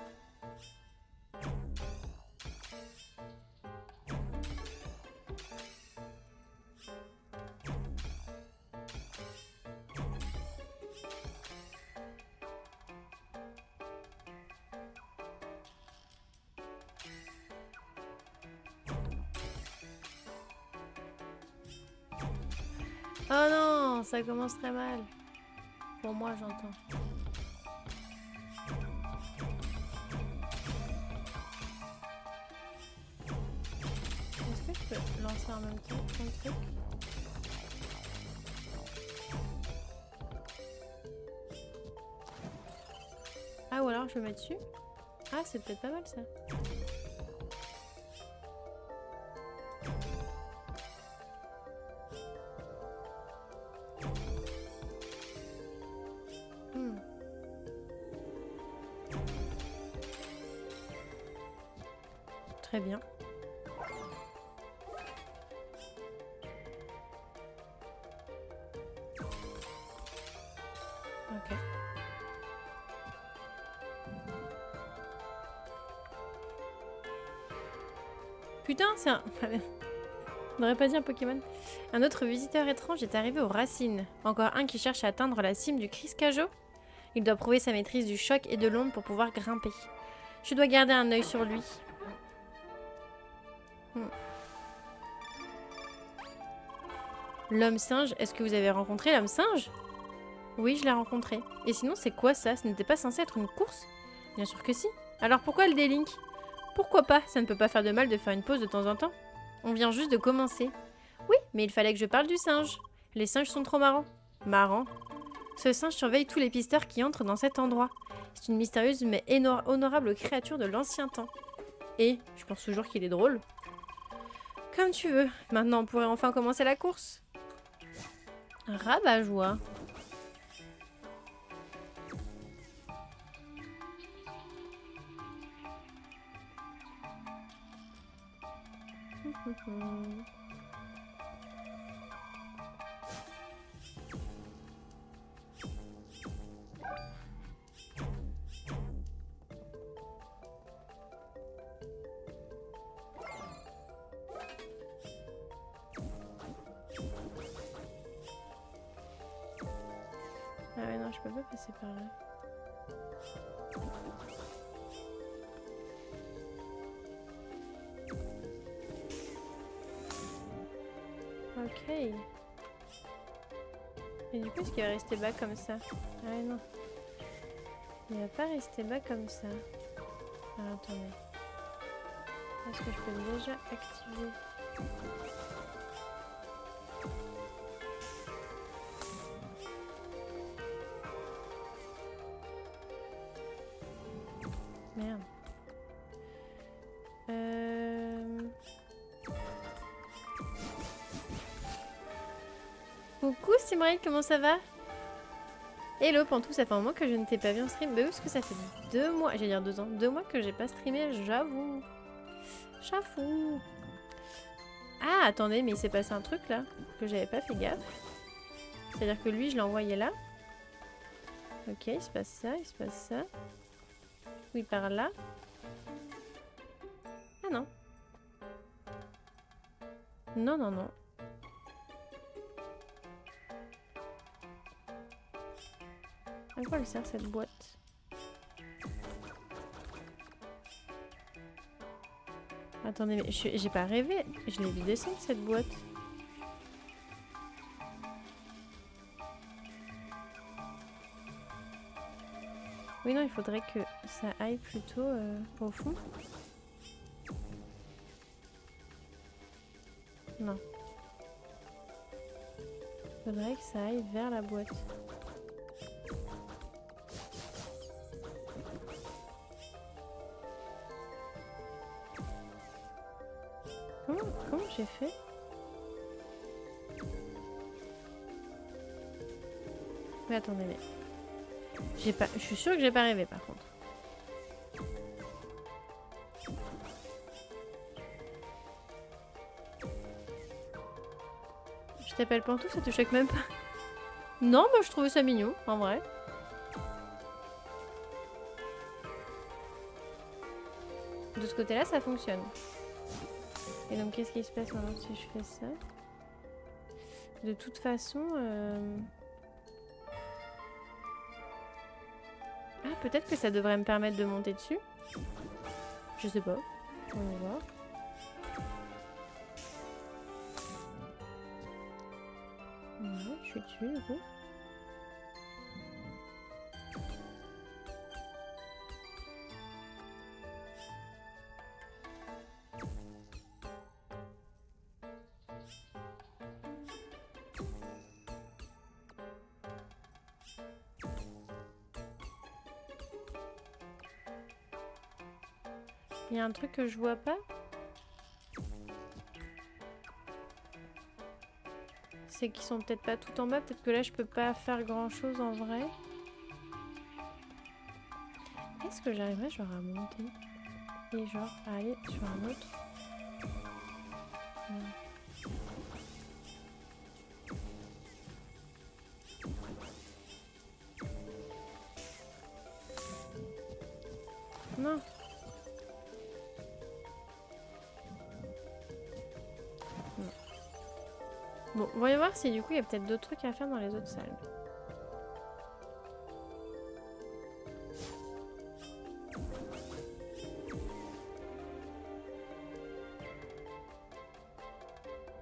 Oh non, ça commence très mal. Pour moi j'entends. Est-ce que je peux lancer en même temps ton truc? Ah ou alors je me mets dessus? Ah c'est peut-être pas mal ça. Très bien. Ok. Putain, c'est un... On n'aurait pas dit un Pokémon. Un autre visiteur étrange est arrivé aux racines. Encore un qui cherche à atteindre la cime du Criscajo. Il doit prouver sa maîtrise du choc et de l'ombre pour pouvoir grimper. Je dois garder un œil sur lui. L'homme singe, est-ce que vous avez rencontré l'homme singe? Oui, je l'ai rencontré. Et sinon, c'est quoi ça? Ce n'était pas censé être une course? Bien sûr que si. Alors pourquoi le délink? Pourquoi pas? Ça ne peut pas faire de mal de faire une pause de temps en temps. On vient juste de commencer. Oui, mais il fallait que je parle du singe. Les singes sont trop marrants. Marrant. Ce singe surveille tous les pisteurs qui entrent dans cet endroit. C'est une mystérieuse mais honorable créature de l'ancien temps. Et je pense toujours qu'il est drôle. Comme tu veux. Maintenant, on pourrait enfin commencer la course. Rabat-joie. Ah ouais, non, je peux pas passer par là. Ok. Et du coup, est-ce qu'il va rester bas comme ça? Ah ouais, non. Il va pas rester bas comme ça. Alors, attendez. Est-ce que je peux déjà activer? Merde. Coucou Simrine, comment ça va? Hello Pantou, ça fait un moment que je ne t'ai pas vu en stream. Bah oui, parce que ça fait 2 mois, j'allais dire 2 ans, 2 mois que j'ai pas streamé, j'avoue. J'avoue. Ah, attendez, mais il s'est passé un truc là, que j'avais pas fait gaffe. C'est-à-dire que lui, je l'ai envoyé là. Ok, il se passe ça, il se passe ça. Oui, par là. Ah non. Non, non, non. À quoi elle sert cette boîte? Attendez, mais j'ai pas rêvé. Je l'ai vu descendre cette boîte. Oui, non, il faudrait que ça aille plutôt au fond. Non. Il faudrait que ça aille vers la boîte. Comment j'ai fait? Mais attendez, mais... Je suis sûre que j'ai pas rêvé par contre. Je t'appelle Pantou, ça te choque même pas? Non, moi je trouvais ça mignon, en vrai. De ce côté-là, ça fonctionne. Et donc, qu'est-ce qui se passe maintenant si je fais ça? De toute façon... Ah, peut-être que ça devrait me permettre de monter dessus. Je sais pas. On va voir. Ouais, je suis dessus du coup. Il y a un truc que je vois pas. C'est qu'ils sont peut-être pas tout en bas. Peut-être que là, je peux pas faire grand-chose en vrai. Est-ce que j'arriverai genre à monter? Et genre à aller sur un autre? Non. Bon, voyons voir si du coup il y a peut-être d'autres trucs à faire dans les autres salles.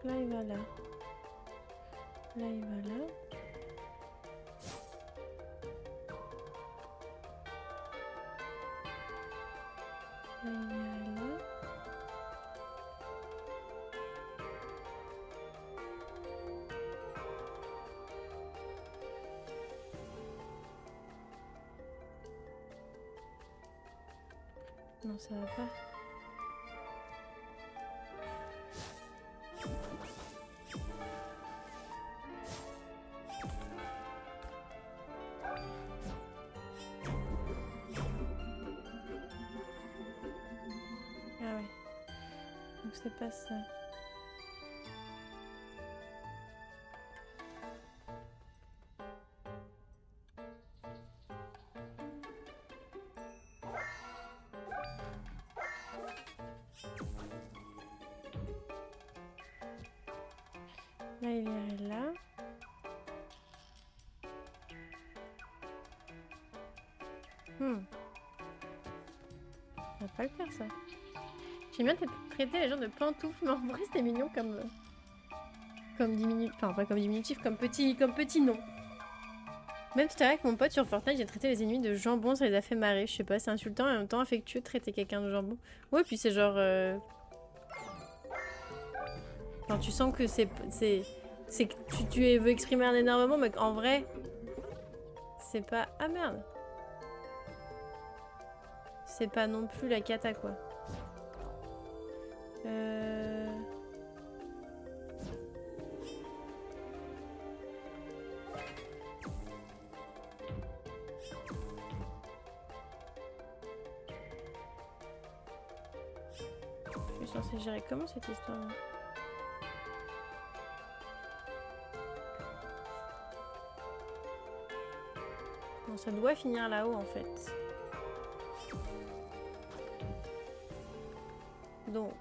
Là il va là. Là il va là. Là, il est là. Non, ça va pas. Ah ouais. Donc c'est pas ça. Là, il est là. Ça va pas le faire, ça. J'aime bien traiter les gens de pantoufles, mais en vrai, c'était mignon comme diminutif. Enfin, pas comme diminutif, comme petit nom. Même tout à l'heure, avec mon pote sur Fortnite, j'ai traité les ennemis de jambon, ça les a fait marrer. Je sais pas, c'est insultant et en même temps affectueux de traiter quelqu'un de jambon. Ouais, puis c'est genre... Enfin, tu sens que c'est que tu veux exprimer un énervement, mais qu'en vrai, c'est pas... Ah merde! C'est pas non plus la cata, quoi. Je suis censée gérer comment cette histoire-là? Bon, ça doit finir là-haut, en fait. Donc,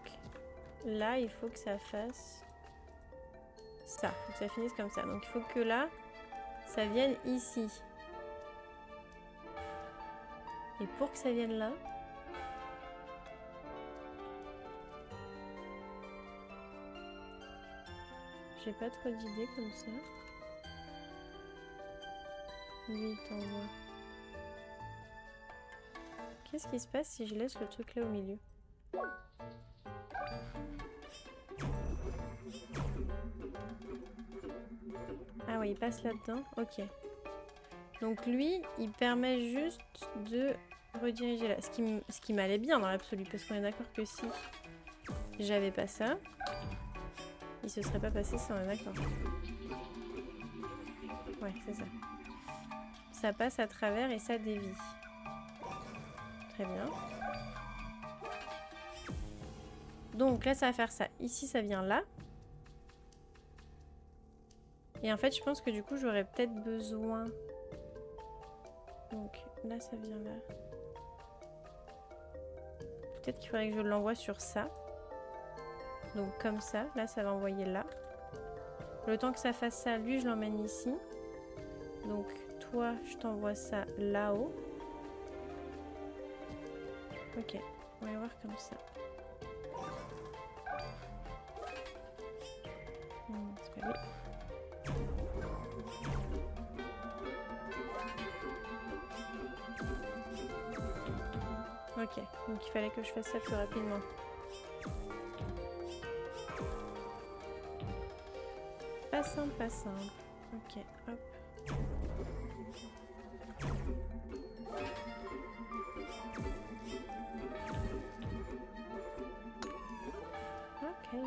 là, il faut que ça fasse ça. Il faut que ça finisse comme ça. Donc, il faut que là, ça vienne ici. Et pour que ça vienne là... J'ai pas trop d'idées comme ça. Lui, il t'envoie. Qu'est-ce qui se passe si je laisse le truc là au milieu? Ah ouais, il passe là-dedans. Ok. Donc lui, il permet juste de rediriger là. Ce qui m'allait bien dans l'absolu, parce qu'on est d'accord que si j'avais pas ça, il se serait pas passé ça, on est d'accord. Ouais, c'est ça. Ça passe à travers et ça dévie. Très bien. Donc là, ça va faire ça. Ici, ça vient là. Et en fait, je pense que du coup, j'aurais peut-être besoin... Donc là, ça vient là. Peut-être qu'il faudrait que je l'envoie sur ça. Donc comme ça. Là, ça va envoyer là. Le temps que ça fasse ça, lui, je l'emmène ici. Donc toi, je t'envoie ça là-haut. Ok, on va voir comme ça. C'est pas lui. Ok, donc il fallait que je fasse ça plus rapidement. Pas simple, pas simple. Ok, hop. Ok.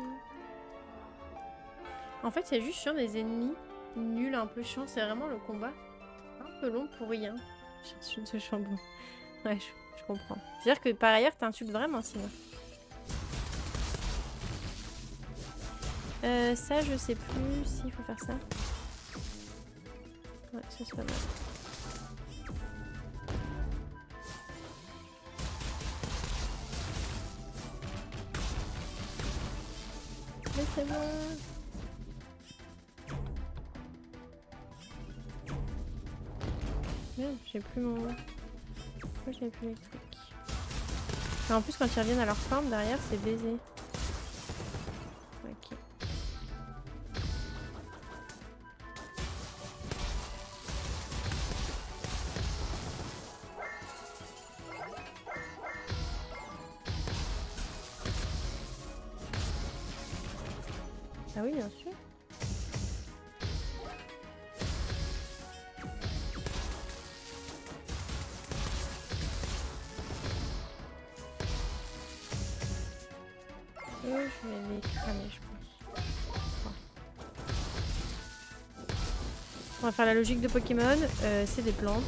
En fait, c'est juste chiant des ennemis nuls, un peu chiant. C'est vraiment le combat un peu long pour rien. Je suis de chambon. Ouais, je comprends. C'est-à-dire que par ailleurs, t'insultes vraiment sinon. Ça, je sais plus s'il faut faire ça. Ouais, ça c'est pas mal. Laissez-moi. Merde, j'ai plus mon... Pourquoi j'ai plus les trucs? Mais en plus, quand ils reviennent à leur forme, derrière, c'est baisé. Ok. Ah oui, bien sûr. Je vais les cramer, je pense. Enfin, on va faire la logique de Pokémon. C'est des plantes.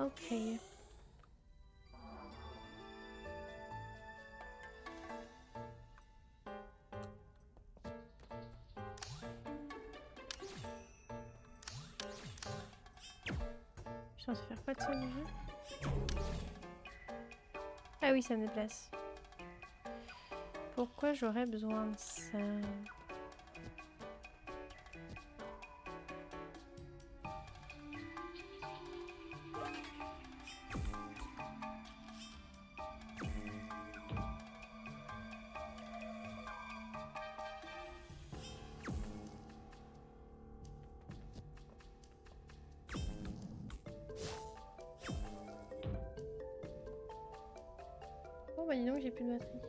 Ok. Je suis censée faire quoi de ça déjà? Ah oui, ça me déplace. Pourquoi j'aurais besoin de ça? Oh bah dis donc, j'ai plus de batterie.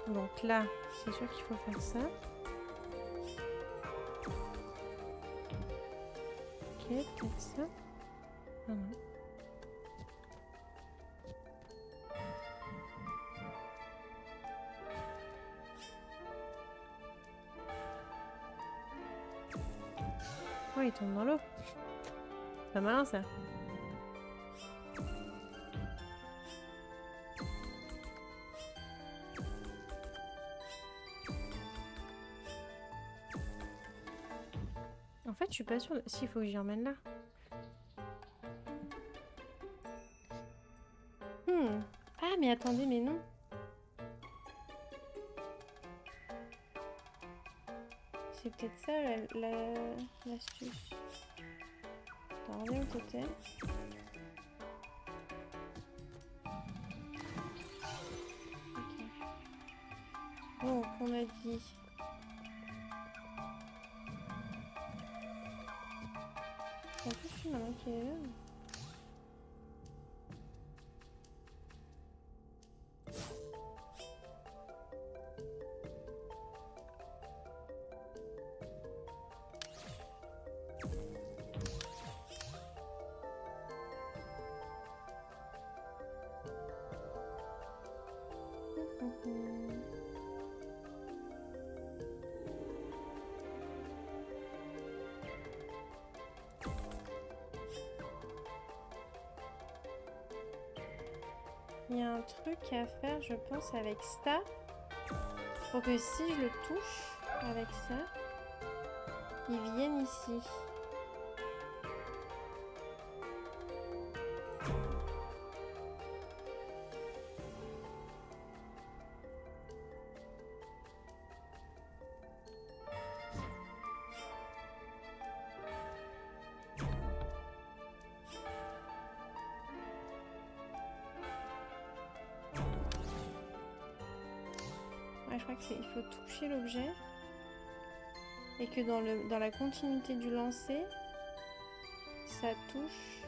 Donc là, c'est sûr qu'il faut faire ça. Ok, peut-être ça. Ah non. Oh, il tombe dans l'eau. Pas malin ça. En fait, je suis pas sûre. Si, il faut que j'y emmène là. Ah, mais attendez, mais non. C'est peut-être ça l'astuce. Attends, reviens au côté. Ok. Donc, on a dit. En plus, je suis maintenant qui est là. Il y a un truc à faire, je pense, avec ça. Pour que si je le touche avec ça, ils viennent ici. Ouais, je crois que c'est il faut toucher l'objet et que dans la continuité du lancer, ça touche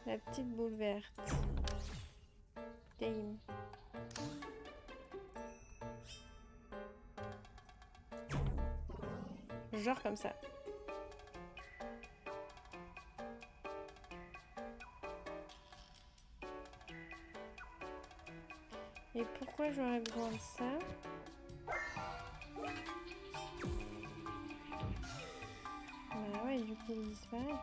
la petite boule verte. Damn. Genre comme ça. Et pourquoi j'aurais besoin de ça? Bah ouais, du coup il disparaît.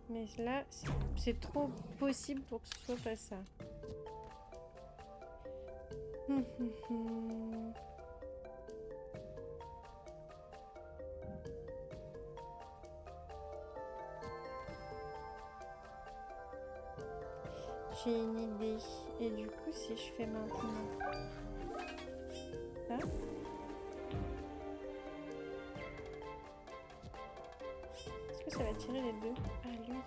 Mais là, c'est trop possible pour que ce soit pas ça. J'ai une idée. Et du coup, si je fais maintenant ça, est-ce que ça va tirer les deux? Ah, lui.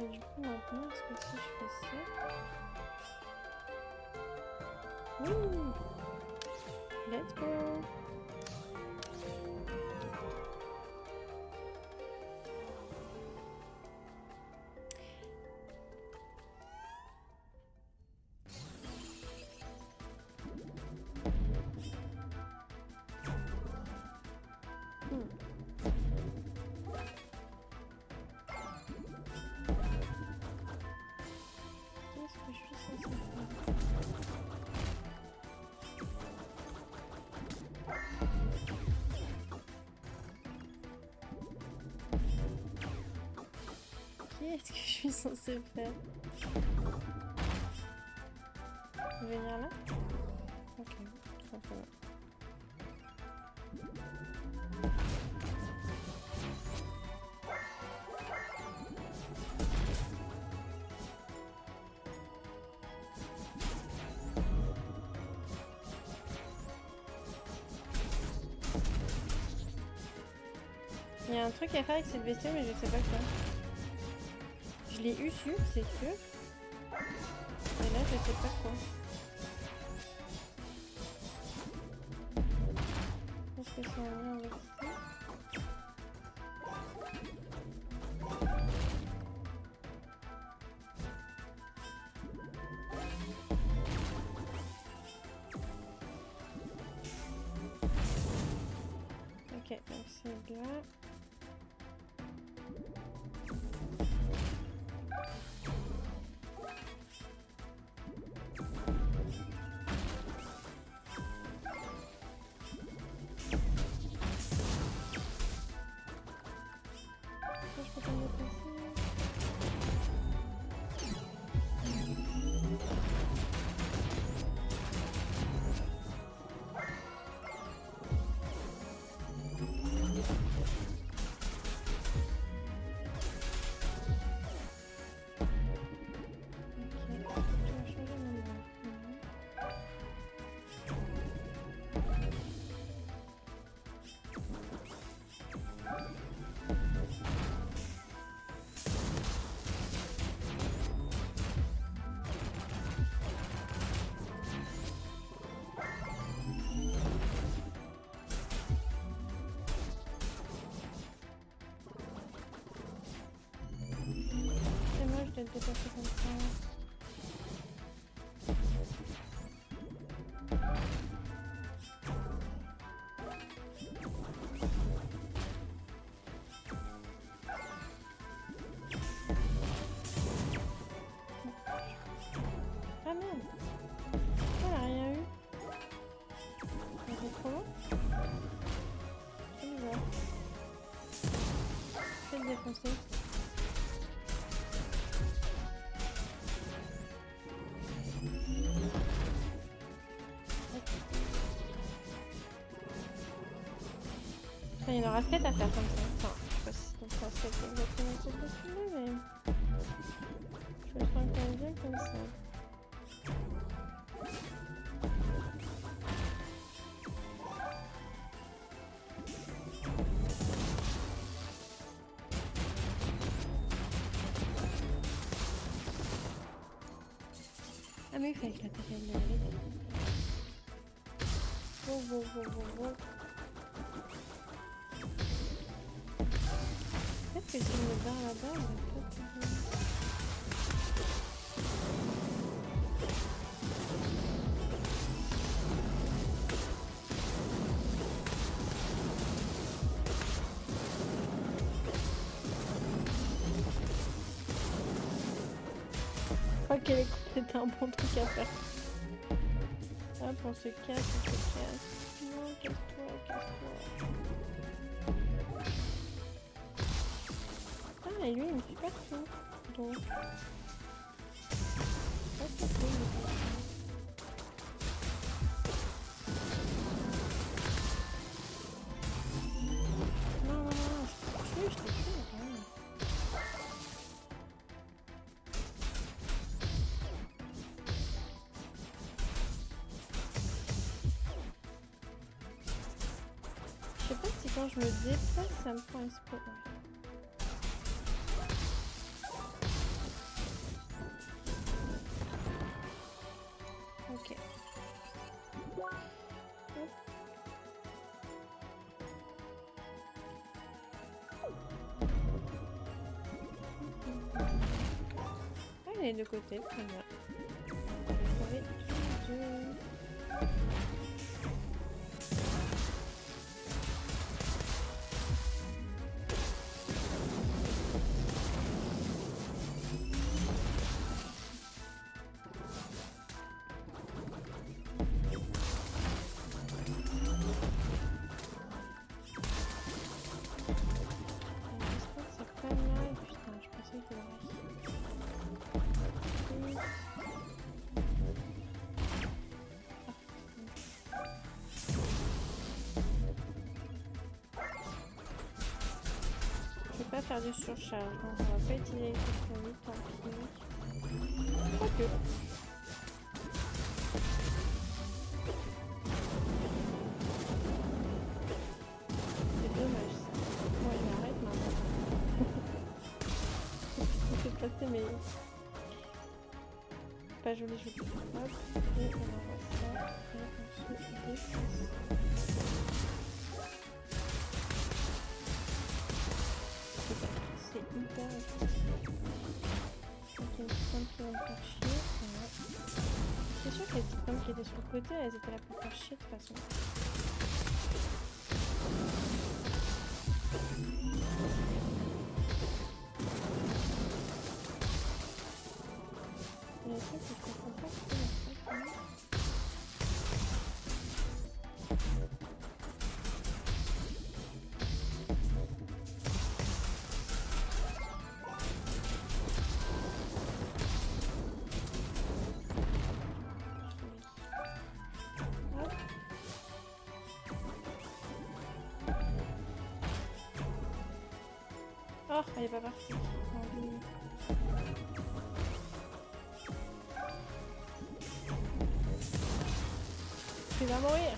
Et du coup, maintenant, est-ce que si je fais ça... Wouh! Let's go! Qu'est-ce que je suis censée faire? Qu'est-ce que je suis censée faire? Venir là? Ok, ça va. Il y a un truc à faire avec cette bestiole, mais je sais pas quoi. Je l'ai eu su, c'est sûr. Et là, je sais pas quoi. Est-ce que c'est un lien avec ça? Ok, donc c'est là. Je peux pas me déplacer. C'est moche d'être dépassé comme ça. Ah merde! Pourquoi elle a rien eu? Elle est trop loin? C'est bizarre. Je vais le défoncer. Enfin, il y en aura 7 à faire comme ça. Enfin, je sais pas si on fera 7 exactement cette fois-ci, mais je le sens quand même bien comme ça. Ah mais il fallait que l'attaque aille aller. Wow. Peut-être que si je me barre là-bas, on va peut-être... que les coupes c'était un bon truc à faire. Hop, on se casse, on se casse. Non, casse-toi, casse-toi. Ah, et lui, il me fait partout. Donc. Ça, c'est cool. Non, non, non, je te tue, ouais. Je sais pas si quand je me déplace, ça me prend un spot. Ouais. Ok. Hop. Ah, les deux côtés, très bien. Je vais tous les deux. C'est pas mal. Putain, je pensais que je vais pas faire de surcharge, donc on va pas utiliser le lui, tant pis. Ok. C'est dommage ça. Bon, il m'arrête maintenant. Je vais passer mais pas joli joli. Hop, et on envoie ça et on se déplace. C'est hyper efficace. Donc il y a une petite pomme qui va me faire chier. Voilà. C'est sûr que les petites pommes qui étaient sur le côté, elles étaient là pour faire chier de toute façon. Il y a des trucs que je comprends pas trop en fait. Hop. Oh, elle est pas partie. Tu vas mourir.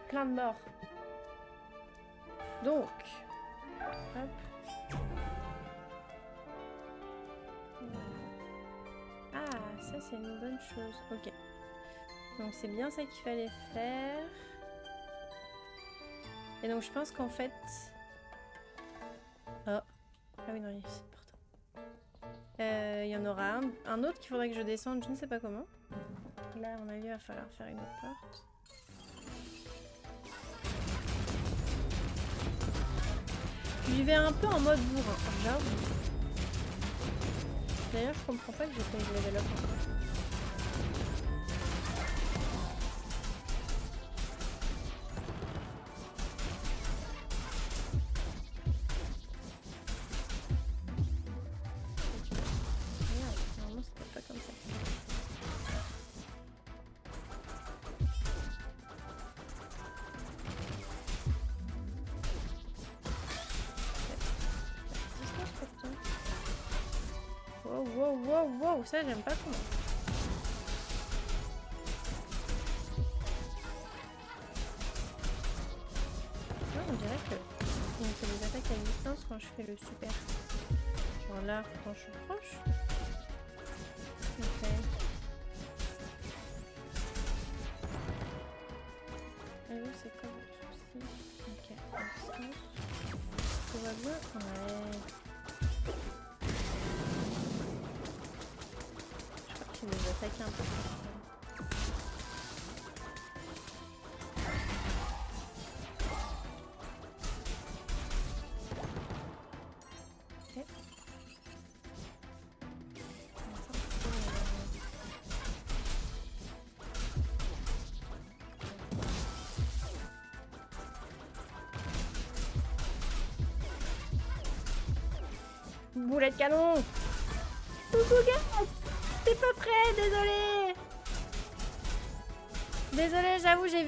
Plein de morts. Donc, hop. Ah, ça c'est une bonne chose. Ok. Donc c'est bien ça qu'il fallait faire. Et donc je pense qu'en fait... Oh. Ah oui, non, il y a ici, pardon. Il y en aura un autre qu'il faudrait que je descende, je ne sais pas comment. Là, à mon avis, il va falloir faire une autre porte. J'y vais un peu en mode bourrin, j'avoue. D'ailleurs, je comprends pas que j'ai pas eu de level up encore. Merde, normalement c'était pas comme ça. Wow, wow, wow, wow, ça j'aime pas trop. Non, on dirait que on fait des attaques à distance quand je fais le super. Genre là, quand je suis proche. Ok. Alors c'est quoi votre souci? Ok, à distance. Tout va bien? Ouais. et de les attaquer un peu. Ok. Boulet de canon! Coucou Gat! T'es pas prêt, désolé! Désolé, j'avoue, j'ai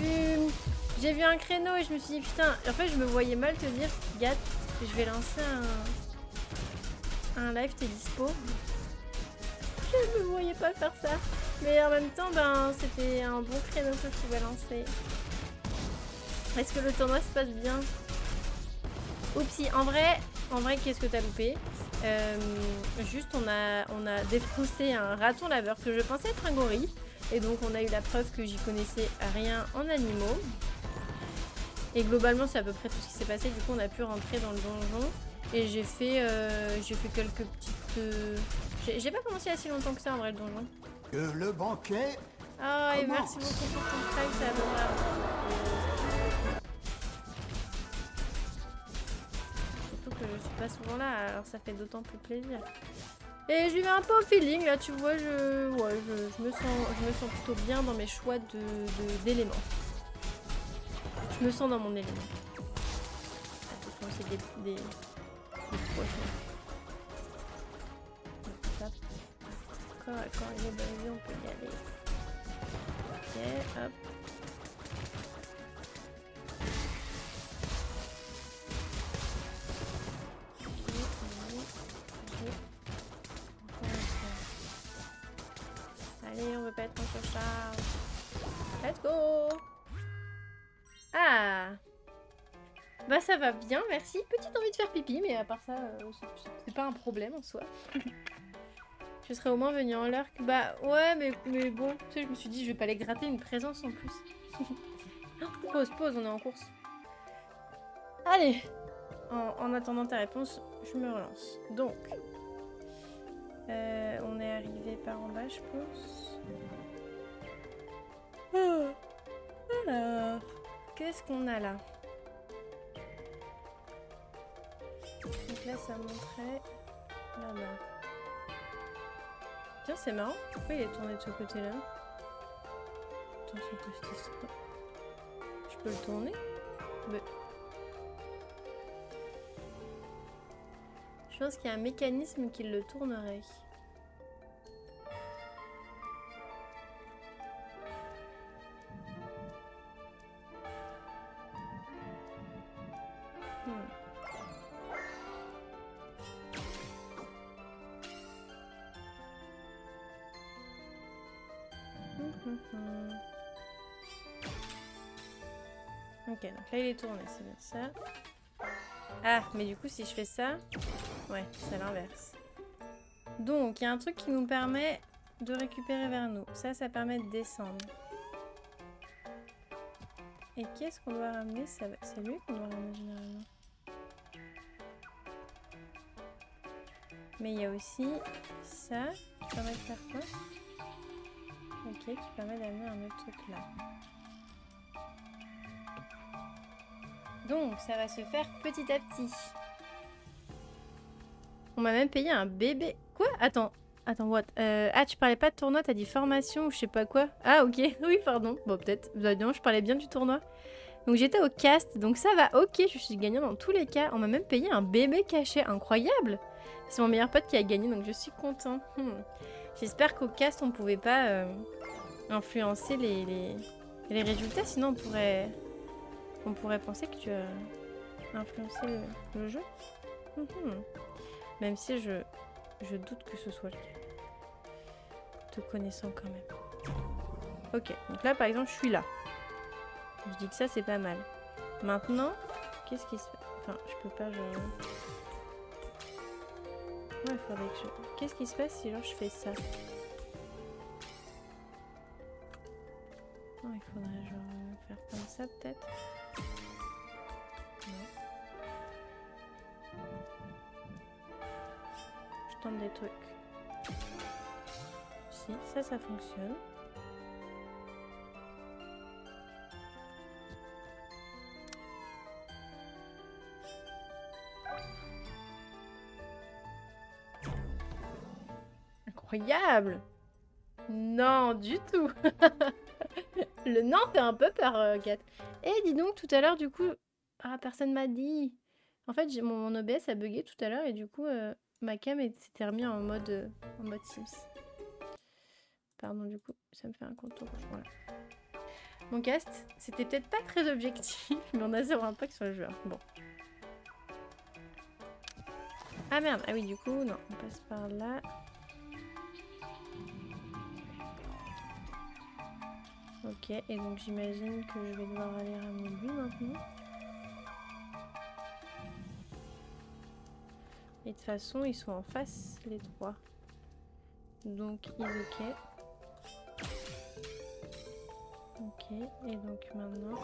vu un créneau et je me suis dit putain, en fait je me voyais mal te dire Gat, je vais lancer un live, t'es dispo. Je me voyais pas faire ça. Mais en même temps, ben c'était un bon créneau que je pouvais lancer. Est-ce que le tournoi se passe bien? Oupsie, en vrai, qu'est-ce que t'as loupé? Juste, on a défoncé un raton laveur que je pensais être un gorille. Et donc, on a eu la preuve que j'y connaissais rien en animaux. Et globalement, c'est à peu près tout ce qui s'est passé. Du coup, on a pu rentrer dans le donjon. Et j'ai fait quelques petites... J'ai pas commencé il y a si longtemps que ça, en vrai, le donjon. Que le banquet Ah, et commence. merci beaucoup pour ton prime, ça va. Surtout que je suis pas souvent là, alors ça fait d'autant plus plaisir. Et je lui mets un peu au feeling, là, tu vois, je me sens plutôt bien dans mes choix d'éléments. Je me sens dans mon élément. Attention, c'est des poissons. Quand il est basé, on peut y aller. Ok, hop. Allez, on veut pas être en surcharge. Let's go! Ah! Bah ça va bien, merci. Petite envie de faire pipi, mais à part ça, c'est pas un problème en soi. Je serais au moins venue en l'heure. Bah ouais, mais bon, tu sais, je me suis dit, je vais pas les gratter une présence en plus. Pause, on est en course. Allez! En attendant ta réponse, je me relance. Donc, on est arrivé par en bas, je pense. Alors, qu'est-ce qu'on a là? Donc là, ça montrait là-bas. Tiens, c'est marrant. Pourquoi il est tourné de ce côté-là? Attends, c'est quoi cette histoire? Je peux le tourner? Mais... je pense qu'il y a un mécanisme qui le tournerait. Ok, donc là il est tourné, c'est bien ça. Ah, mais du coup si je fais ça, ouais, c'est l'inverse. Donc il y a un truc qui nous permet de récupérer vers nous. Ça permet de descendre. Et qu'est-ce qu'on doit ramener? C'est lui qu'on doit ramener généralement. Mais il y a aussi ça qui permet de faire quoi? Ok, qui permet d'amener un autre truc là. Donc, ça va se faire petit à petit. On m'a même payé un bébé. Quoi? Attends, what? Ah, tu parlais pas de tournoi, t'as dit formation ou je sais pas quoi. Ah, ok. Oui, pardon. Bon, peut-être. Bah, non, je parlais bien du tournoi. Donc, j'étais au cast. Donc, ça va. Ok, je suis gagnant dans tous les cas. On m'a même payé un bébé caché. Incroyable. C'est mon meilleur pote qui a gagné, donc je suis content. J'espère qu'au cast, on pouvait pas influencer les résultats. Sinon, on pourrait penser que tu as influencé le jeu. Même si je doute que ce soit le cas. Te connaissant quand même. Ok, donc là par exemple je suis là. Je dis que ça c'est pas mal. Maintenant, qu'est-ce qui se passe? Enfin, je peux pas genre... ouais, il faudrait que je... qu'est-ce qui se passe si genre je fais ça? Non, il faudrait genre faire comme ça peut-être. Non. Je tente des trucs. Si, ça fonctionne. Incroyable! Non, du tout. Le non fait un peu peur, Kat. Eh, dis donc, tout à l'heure, du coup... Ah, personne m'a dit. En fait, mon OBS a bugué tout à l'heure et du coup, ma cam s'était remis en mode Sims. Pardon, du coup, ça me fait un contour rouge. Voilà. Mon cast, c'était peut-être pas très objectif, mais on a zéro impact sur le joueur. Bon. Ah merde, ah oui, du coup, non, on passe par là. Ok, et donc j'imagine que je vais devoir aller ramener lui maintenant. Et de toute façon, ils sont en face, les trois. Donc, il est ok. Ok, et donc maintenant...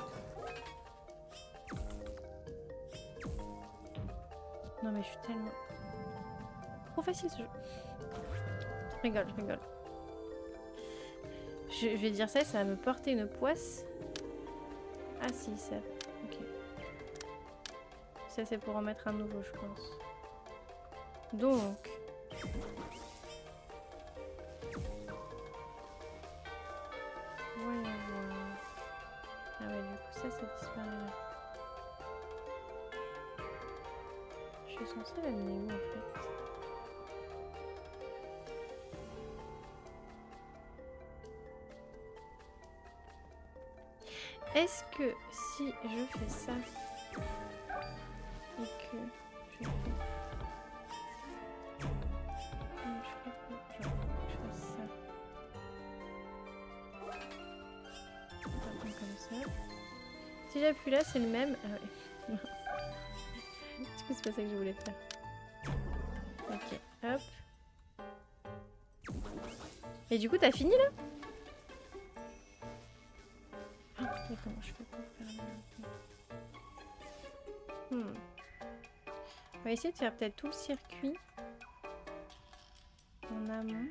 Non mais je suis tellement... Trop facile ce jeu. Je rigole, je rigole. Je vais dire ça, ça va me porter une poisse. Ah si, ça... Ok. Ça c'est pour en mettre un nouveau, je pense. Donc... Voyons voir. Ah ouais, du coup ça disparaît là. Je suis censée l'amener où en fait? Est-ce que si je fais ça et que je fais... Comment je fais pour... Genre, je fasse ça. Pardon, comme ça. Si j'appuie là, c'est le même. Ah ouais. Du coup, c'est pas ça que je voulais faire. Ok, hop. Et du coup, t'as fini là? Et comment je fais pour faire le... On va essayer de faire peut-être tout le circuit en amont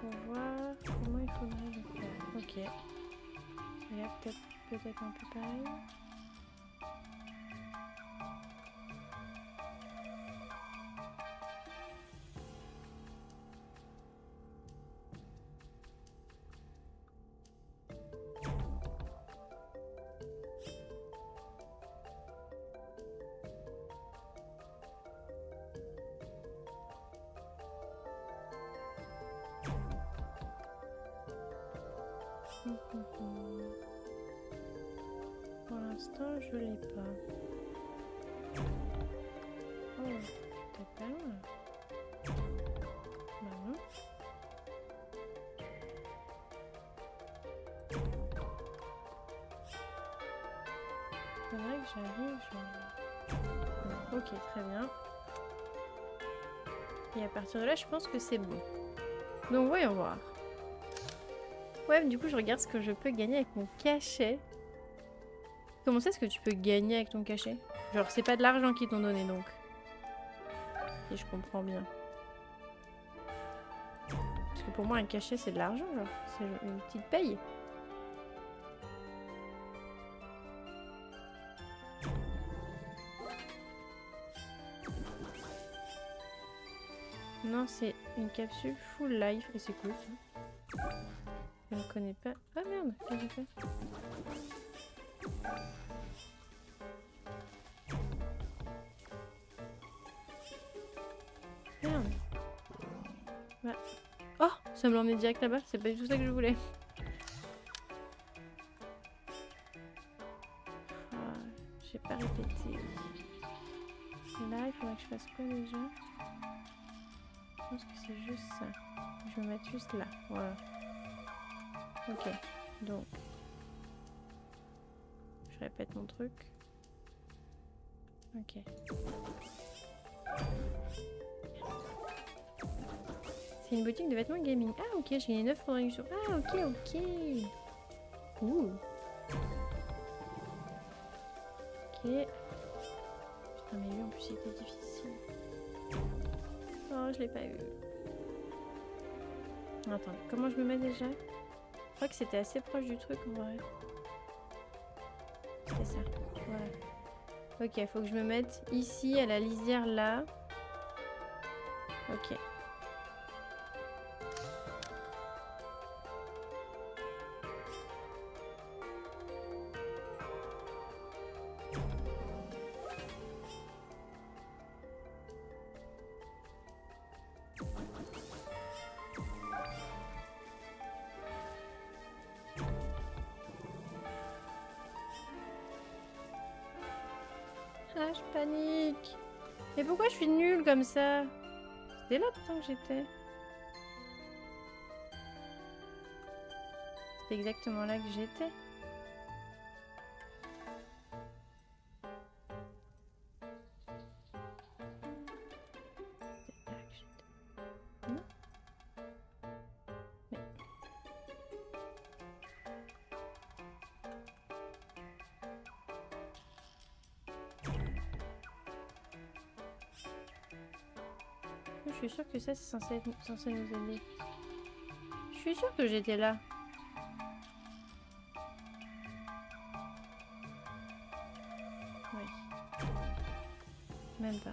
pour voir comment il faudrait le faire. Ok. Et là peut-être un peu pareil. Pour l'instant, je l'ai pas. Oh, peut-être pas loin. Bah non. Faudrait que j'arrive. Ok, très bien. Et à partir de là, je pense que c'est bon. Donc voyons voir. Ouais, du coup, je regarde ce que je peux gagner avec mon cachet. Comment ça, est-ce que tu peux gagner avec ton cachet? Genre, c'est pas de l'argent qu'ils t'ont donné, donc. Si je comprends bien. Parce que pour moi, un cachet, c'est de l'argent, genre. C'est une petite paye. Non, c'est une capsule full life. Et c'est cool, ça. Je ne connais pas. Ah merde, qu'est-ce que j'ai fait? Merde. Bah. Oh, ça me l'emmenait direct là-bas. C'est pas du tout ça que je voulais. Ah, j'ai pas répété. Là, il faudrait que je fasse quoi déjà? Je pense que c'est juste ça. Je vais me mettre juste là. Voilà. Ok. Donc. Je répète mon truc. Ok. C'est une boutique de vêtements gaming. Ah ok, j'ai gagné 9 réduction. Ah ok, ok. Ouh. Ok. Putain mais lui en plus il était difficile. Oh Non, je l'ai pas eu. Attends, comment je me mets déjà? Je crois que c'était assez proche du truc en vrai. C'est ça. Voilà. Ok, faut que je me mette ici à la lisière là. Ok. Ah, je panique. Mais pourquoi je suis nulle comme ça? C'était là pourtant que j'étais. C'est exactement là que j'étais. C'est là que j'étais. Non? Mais... Je suis sûre que ça c'est censé nous aider. Je suis sûre que j'étais là. Oui. Même pas.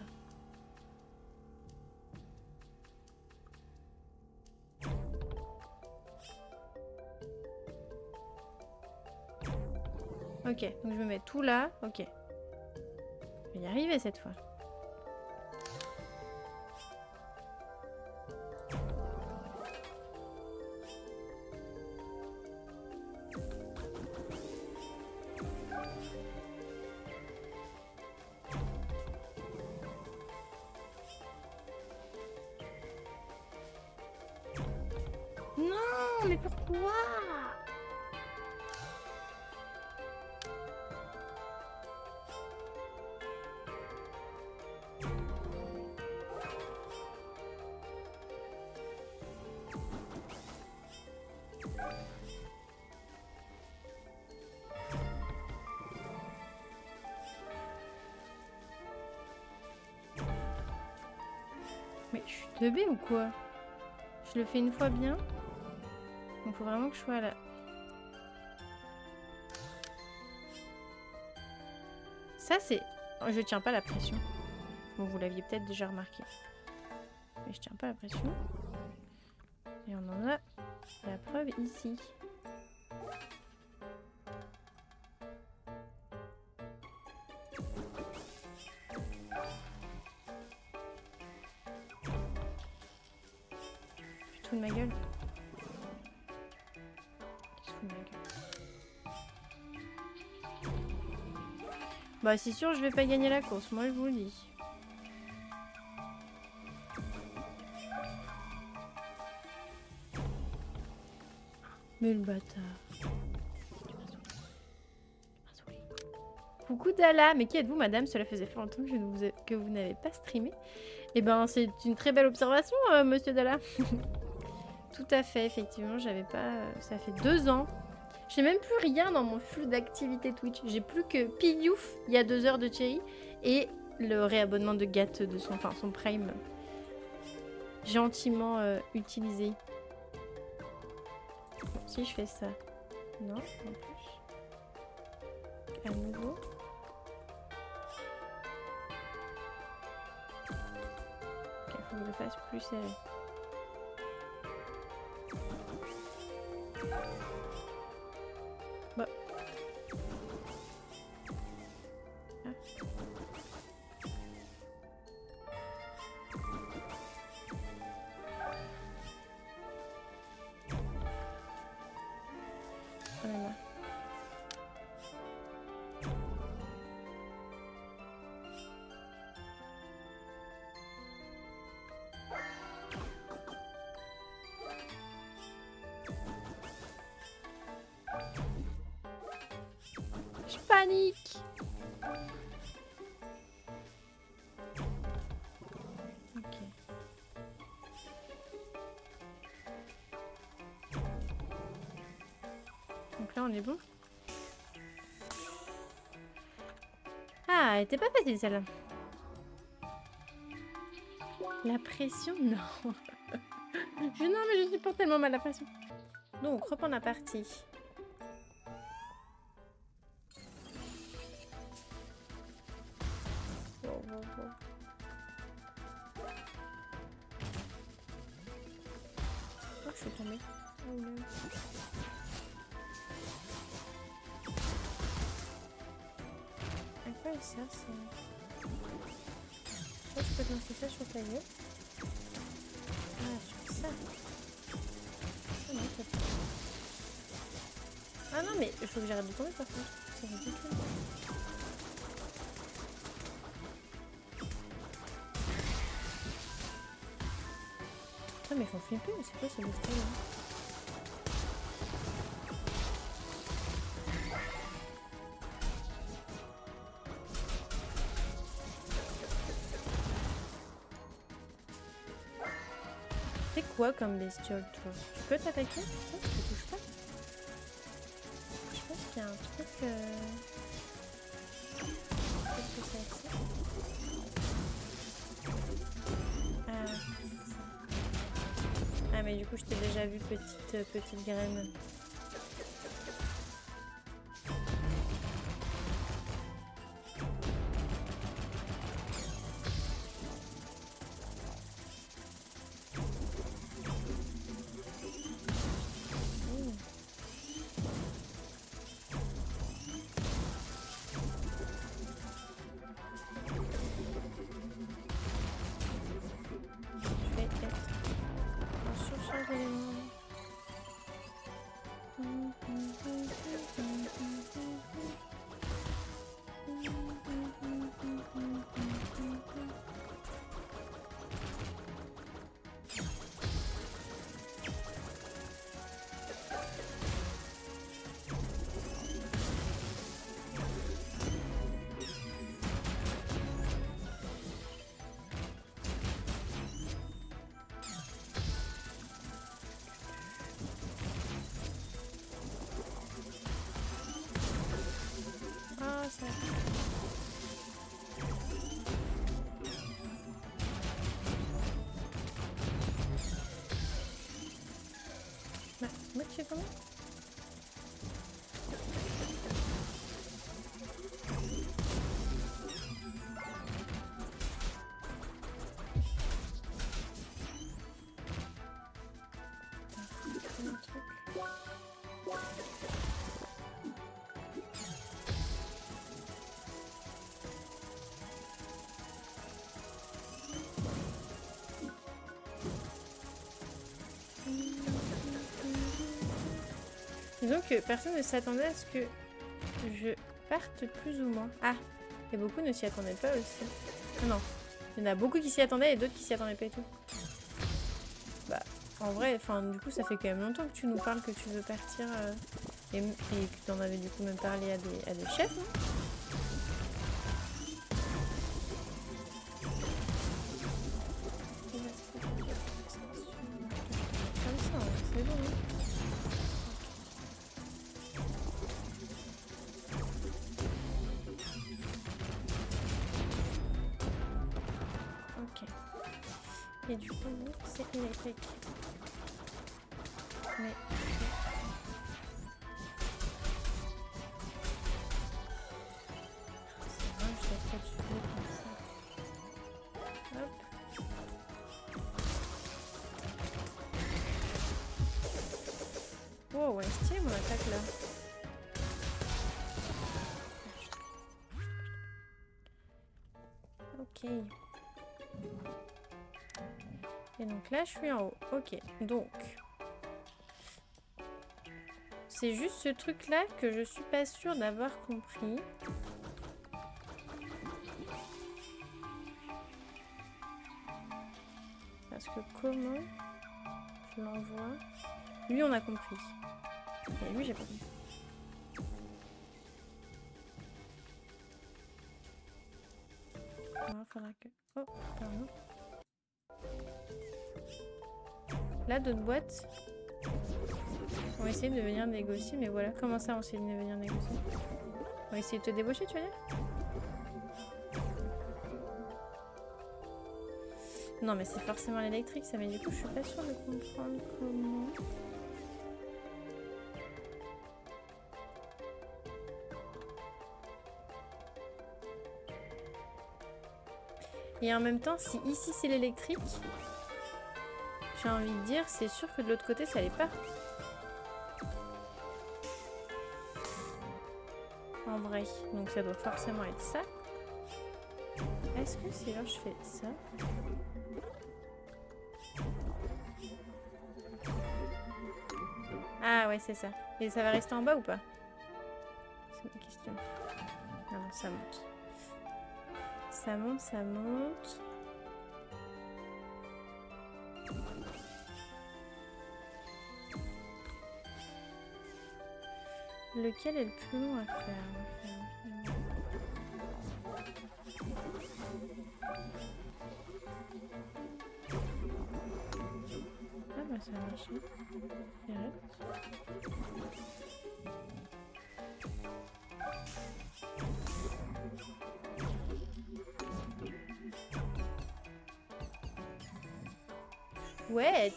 Ok, donc je me mets tout là. Ok. Je vais y arriver cette fois. Non, mais pourquoi? Mais je suis teubée ou quoi? Je le fais une fois bien. Donc faut vraiment que je sois là. Ça c'est... Je tiens pas la pression. Bon, vous l'aviez peut-être déjà remarqué. Mais je tiens pas la pression. Et on en a la preuve ici. Je te fous de ma gueule. Je te fous de ma gueule. Bah c'est sûr je vais pas gagner la course, moi je vous le dis. Mais le bâtard. Coucou Dala, mais qui êtes-vous madame? Cela faisait fort longtemps que vous n'avez pas streamé. Eh ben c'est une très belle observation monsieur Dala. Tout à fait, effectivement, j'avais pas... ça fait 2 ans. J'ai même plus rien dans mon flux d'activité Twitch. J'ai plus que Piliouf, il y a 2 heures de Cherry, et le réabonnement de Gat de son Prime. Gentiment utilisé. Si je fais ça. Non, en plus. À nouveau. Ok, faut que je le fasse plus serré. Bah. Ah. Voilà. Je panique. Ok. Donc là on est bon. Ah, elle était pas facile celle-là. La pression, non. Non, mais je supporte tellement mal la pression. Donc, reprendre la partie. Wow, wow, wow. Oh, je suis tombée. Oh, non. À quoi est ça, je peux te lancer ça sur ta gueule. Ah, sur ça. Ah non, ah non, mais il faut que j'arrête de tomber par contre. C'est ridicule. Ah, mais ils font flipper, mais c'est quoi ce destin là? C'est quoi comme bestiole, toi? Tu peux t'attaquer? Oh, je te touche pas. Je pense qu'il y a un truc. Qu'est-ce que c'est que ça? Ah. Ah, mais du coup, je t'ai déjà vu, petite graine. Ah, ça. Bah, moi tu fais comment? Un truc. Disons que personne ne s'attendait à ce que je parte plus ou moins. Ah, et beaucoup ne s'y attendaient pas aussi. Ah non, il y en a beaucoup qui s'y attendaient et d'autres qui s'y attendaient pas et tout. Bah, en vrai, enfin, du coup, ça fait quand même longtemps que tu nous parles que tu veux partir et que tu en avais du coup même parlé à des chefs, non? Comme ça, c'est bon, hein. Et du coup, c'est électrique. Mais... c'est vrai, je dois pas tuer comme ça. Hop. Wow, ouais, stylé mon attaque là. Ok. Et donc là, je suis en haut. Ok, donc... c'est juste ce truc-là que je suis pas sûre d'avoir compris. Parce que comment je l'envoie? Lui, on a compris. Et lui, j'ai pas compris. Il faudra que... oh, pardon. Là, d'autres boîtes. On va essayer de venir négocier, mais voilà. Comment ça, on essaie de venir négocier? On va essayer de te débaucher, tu veux dire? Non, mais c'est forcément l'électrique, ça. Mais du coup, je suis pas sûre de comprendre comment. Et en même temps, si ici c'est l'électrique, j'ai envie de dire, c'est sûr que de l'autre côté, ça l'est pas. En vrai. Donc ça doit forcément être ça. Est-ce que si là je fais ça... Ah ouais, c'est ça. Et ça va rester en bas ou pas? C'est ma question. Ah non, ça monte. Ça monte, ça monte. Lequel est le plus long à faire? Ah bah ça a marché. Direct. Ouais.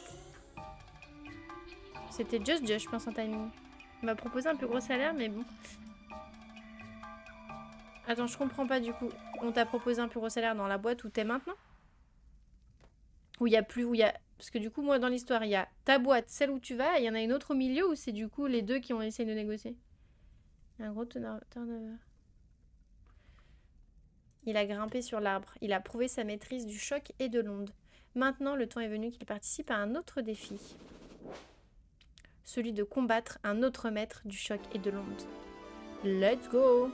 C'était Just Josh, je pense, en timing. Il m'a proposé un plus gros salaire, mais bon. Attends, je comprends pas du coup. On t'a proposé un plus gros salaire dans la boîte où t'es maintenant? Où il y a plus, où il y a... Parce que du coup, moi, dans l'histoire, il y a ta boîte, celle où tu vas, et il y en a une autre au milieu où c'est du coup les deux qui ont essayé de négocier. Un gros turnover. Il a grimpé sur l'arbre. Il a prouvé sa maîtrise du choc et de l'onde. Maintenant, le temps est venu qu'il participe à un autre défi. Celui de combattre un autre maître du choc et de l'onde. Let's go!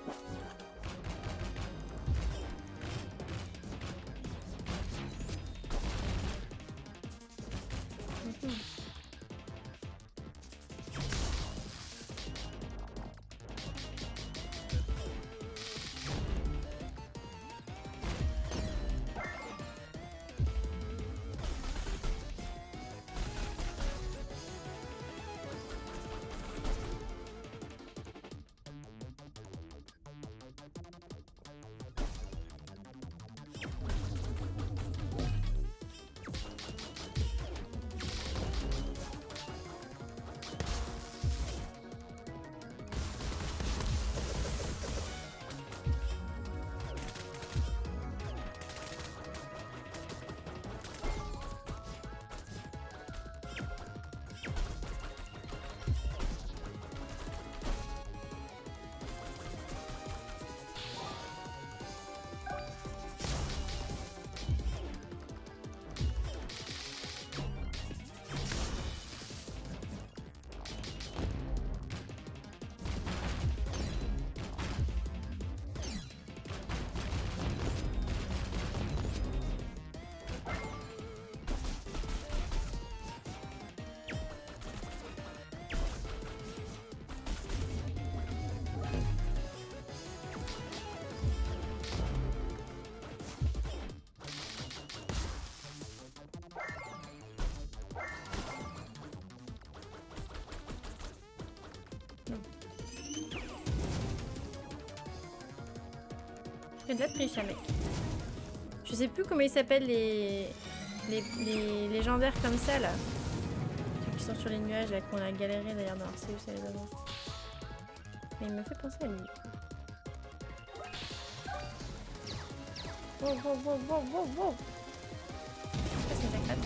C'est de la triche, mec. Je sais plus comment ils s'appellent les légendaires comme ça, là. Ceux qui sont sur les nuages, là, qu'on a galéré d'ailleurs dans Arceus et les avant. Mais il me fait penser à lui. Wow, wow, wow, wow, wow, wow. Ça, c'est une jacquette.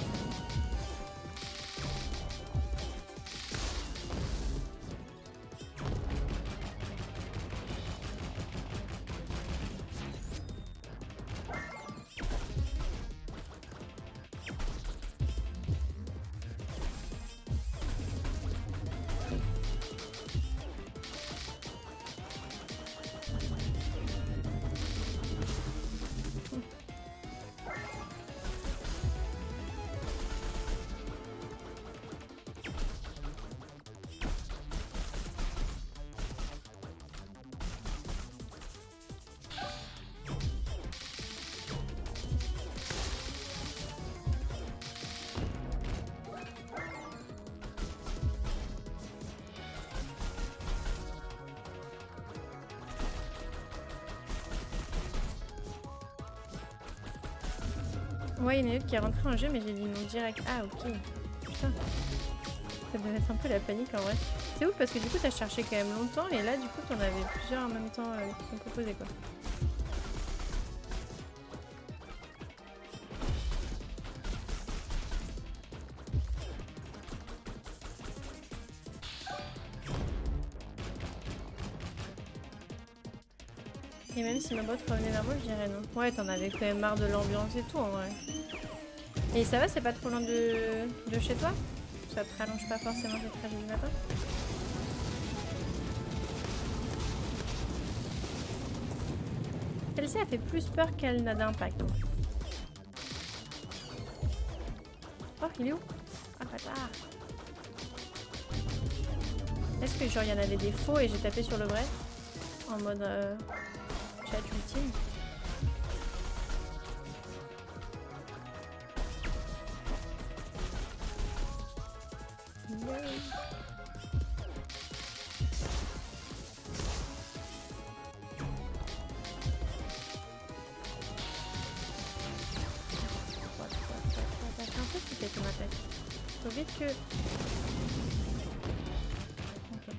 Ouais, il y en a une autre qui est rentrée en jeu, mais j'ai dit non direct. Ah, ok. Putain. Ça devait être un peu la panique en vrai. C'est ouf parce que du coup, t'as cherché quand même longtemps et là, du coup, t'en avais plusieurs en même temps qui sont proposés quoi. Et même si ma boîte revenait vers moi, je dirais non. Ouais, t'en avais quand même marre de l'ambiance et tout en vrai. Et ça va, c'est pas trop loin de chez toi? Ça te rallonge pas forcément tes trajets du matin? Celle-ci a fait plus peur qu'elle n'a d'impact. Oh, il est où? Ah, bâtard! Est-ce que genre il y en avait des faux et j'ai tapé sur le vrai? En mode chat ultime? Ouais. T'as fait un peu flipper ton attaque. Faut vite que... Ok.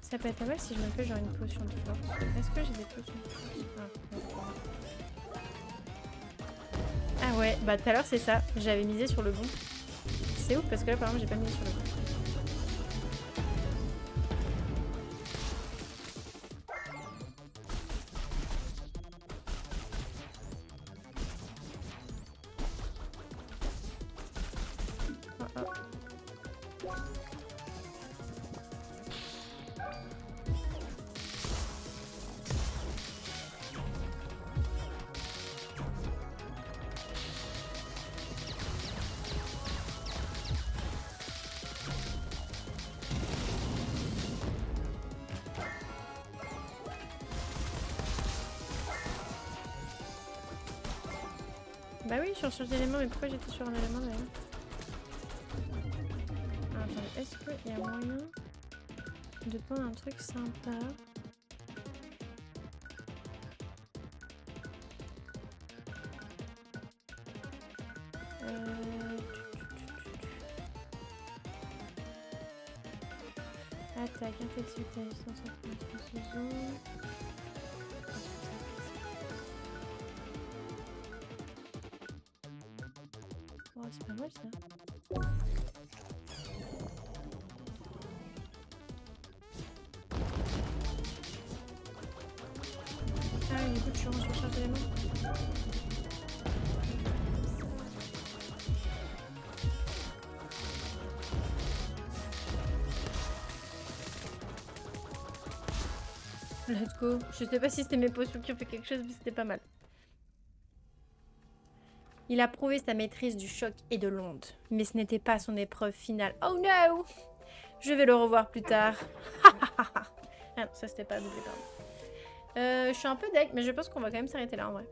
Ça peut être pas mal si je me fais genre une potion de force. Est-ce que j'ai des potions de force? Ah ouais, bah tout à l'heure c'est ça. J'avais misé sur le bon. C'est ouf parce que là par exemple j'ai pas misé sur le bon. Oh, oh. Bah oui, sur ce élément, mais pourquoi j'étais sur un élément d'ailleurs? Attendez, est-ce qu'il y a moyen de prendre un truc sympa? Attaque, inflexibilité, résistance à la transfusion. Oh, c'est pas mal ça. Ah, du coup, tu rentres sur charge d'éléments. Let's go. Je sais pas si c'était mes potions qui ont fait quelque chose, mais c'était pas mal. Il a prouvé sa maîtrise du choc et de l'onde, mais ce n'était pas son épreuve finale. Oh no! Je vais le revoir plus tard. Ah non, ça c'était pas doublé, pardon. Je suis un peu deck, mais je pense qu'on va quand même s'arrêter là en vrai.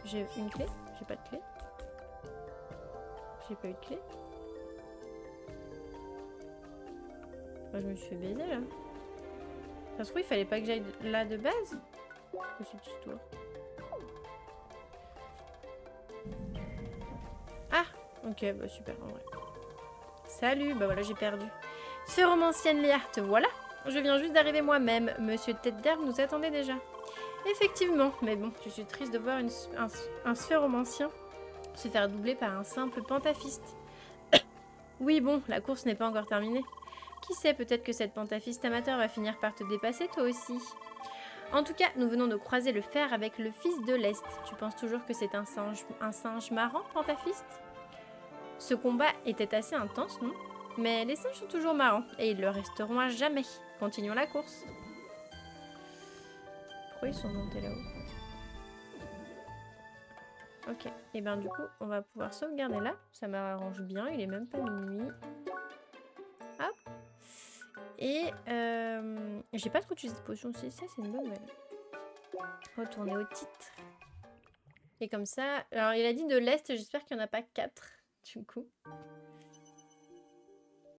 J'ai une clé? J'ai pas de clé. J'ai pas eu de clé. Moi, je me suis fait baiser là. Ça se trouve, il fallait pas que j'aille là de base? Je suis du tour. Ah! Ok, bah super en vrai. Salut, bah voilà, j'ai perdu. Ce romancienne Léa, te voilà? Je viens juste d'arriver moi-même. Monsieur Tête d'Herbe nous attendait déjà. Effectivement, mais bon, je suis triste de voir un sphéromancien se faire doubler par un simple pantafiste. Oui, bon, la course n'est pas encore terminée. Qui sait, peut-être que cette pantafiste amateur va finir par te dépasser toi aussi. En tout cas, nous venons de croiser le fer avec le fils de l'Est. Tu penses toujours que c'est un singe marrant, pantafiste? Ce combat était assez intense, non? Mais les singes sont toujours marrants, et ils le resteront à jamais. Continuons la course. Pourquoi ils sont montés là-haut? Ok, et ben du coup, on va pouvoir sauvegarder là. Ça m'arrange bien, il est même pas minuit. Hop. Et j'ai pas trop utilisé de potion aussi, ça c'est une bonne nouvelle. Retourner au titre. Et comme ça, alors il a dit de l'Est, j'espère qu'il n'y en a pas 4 du coup.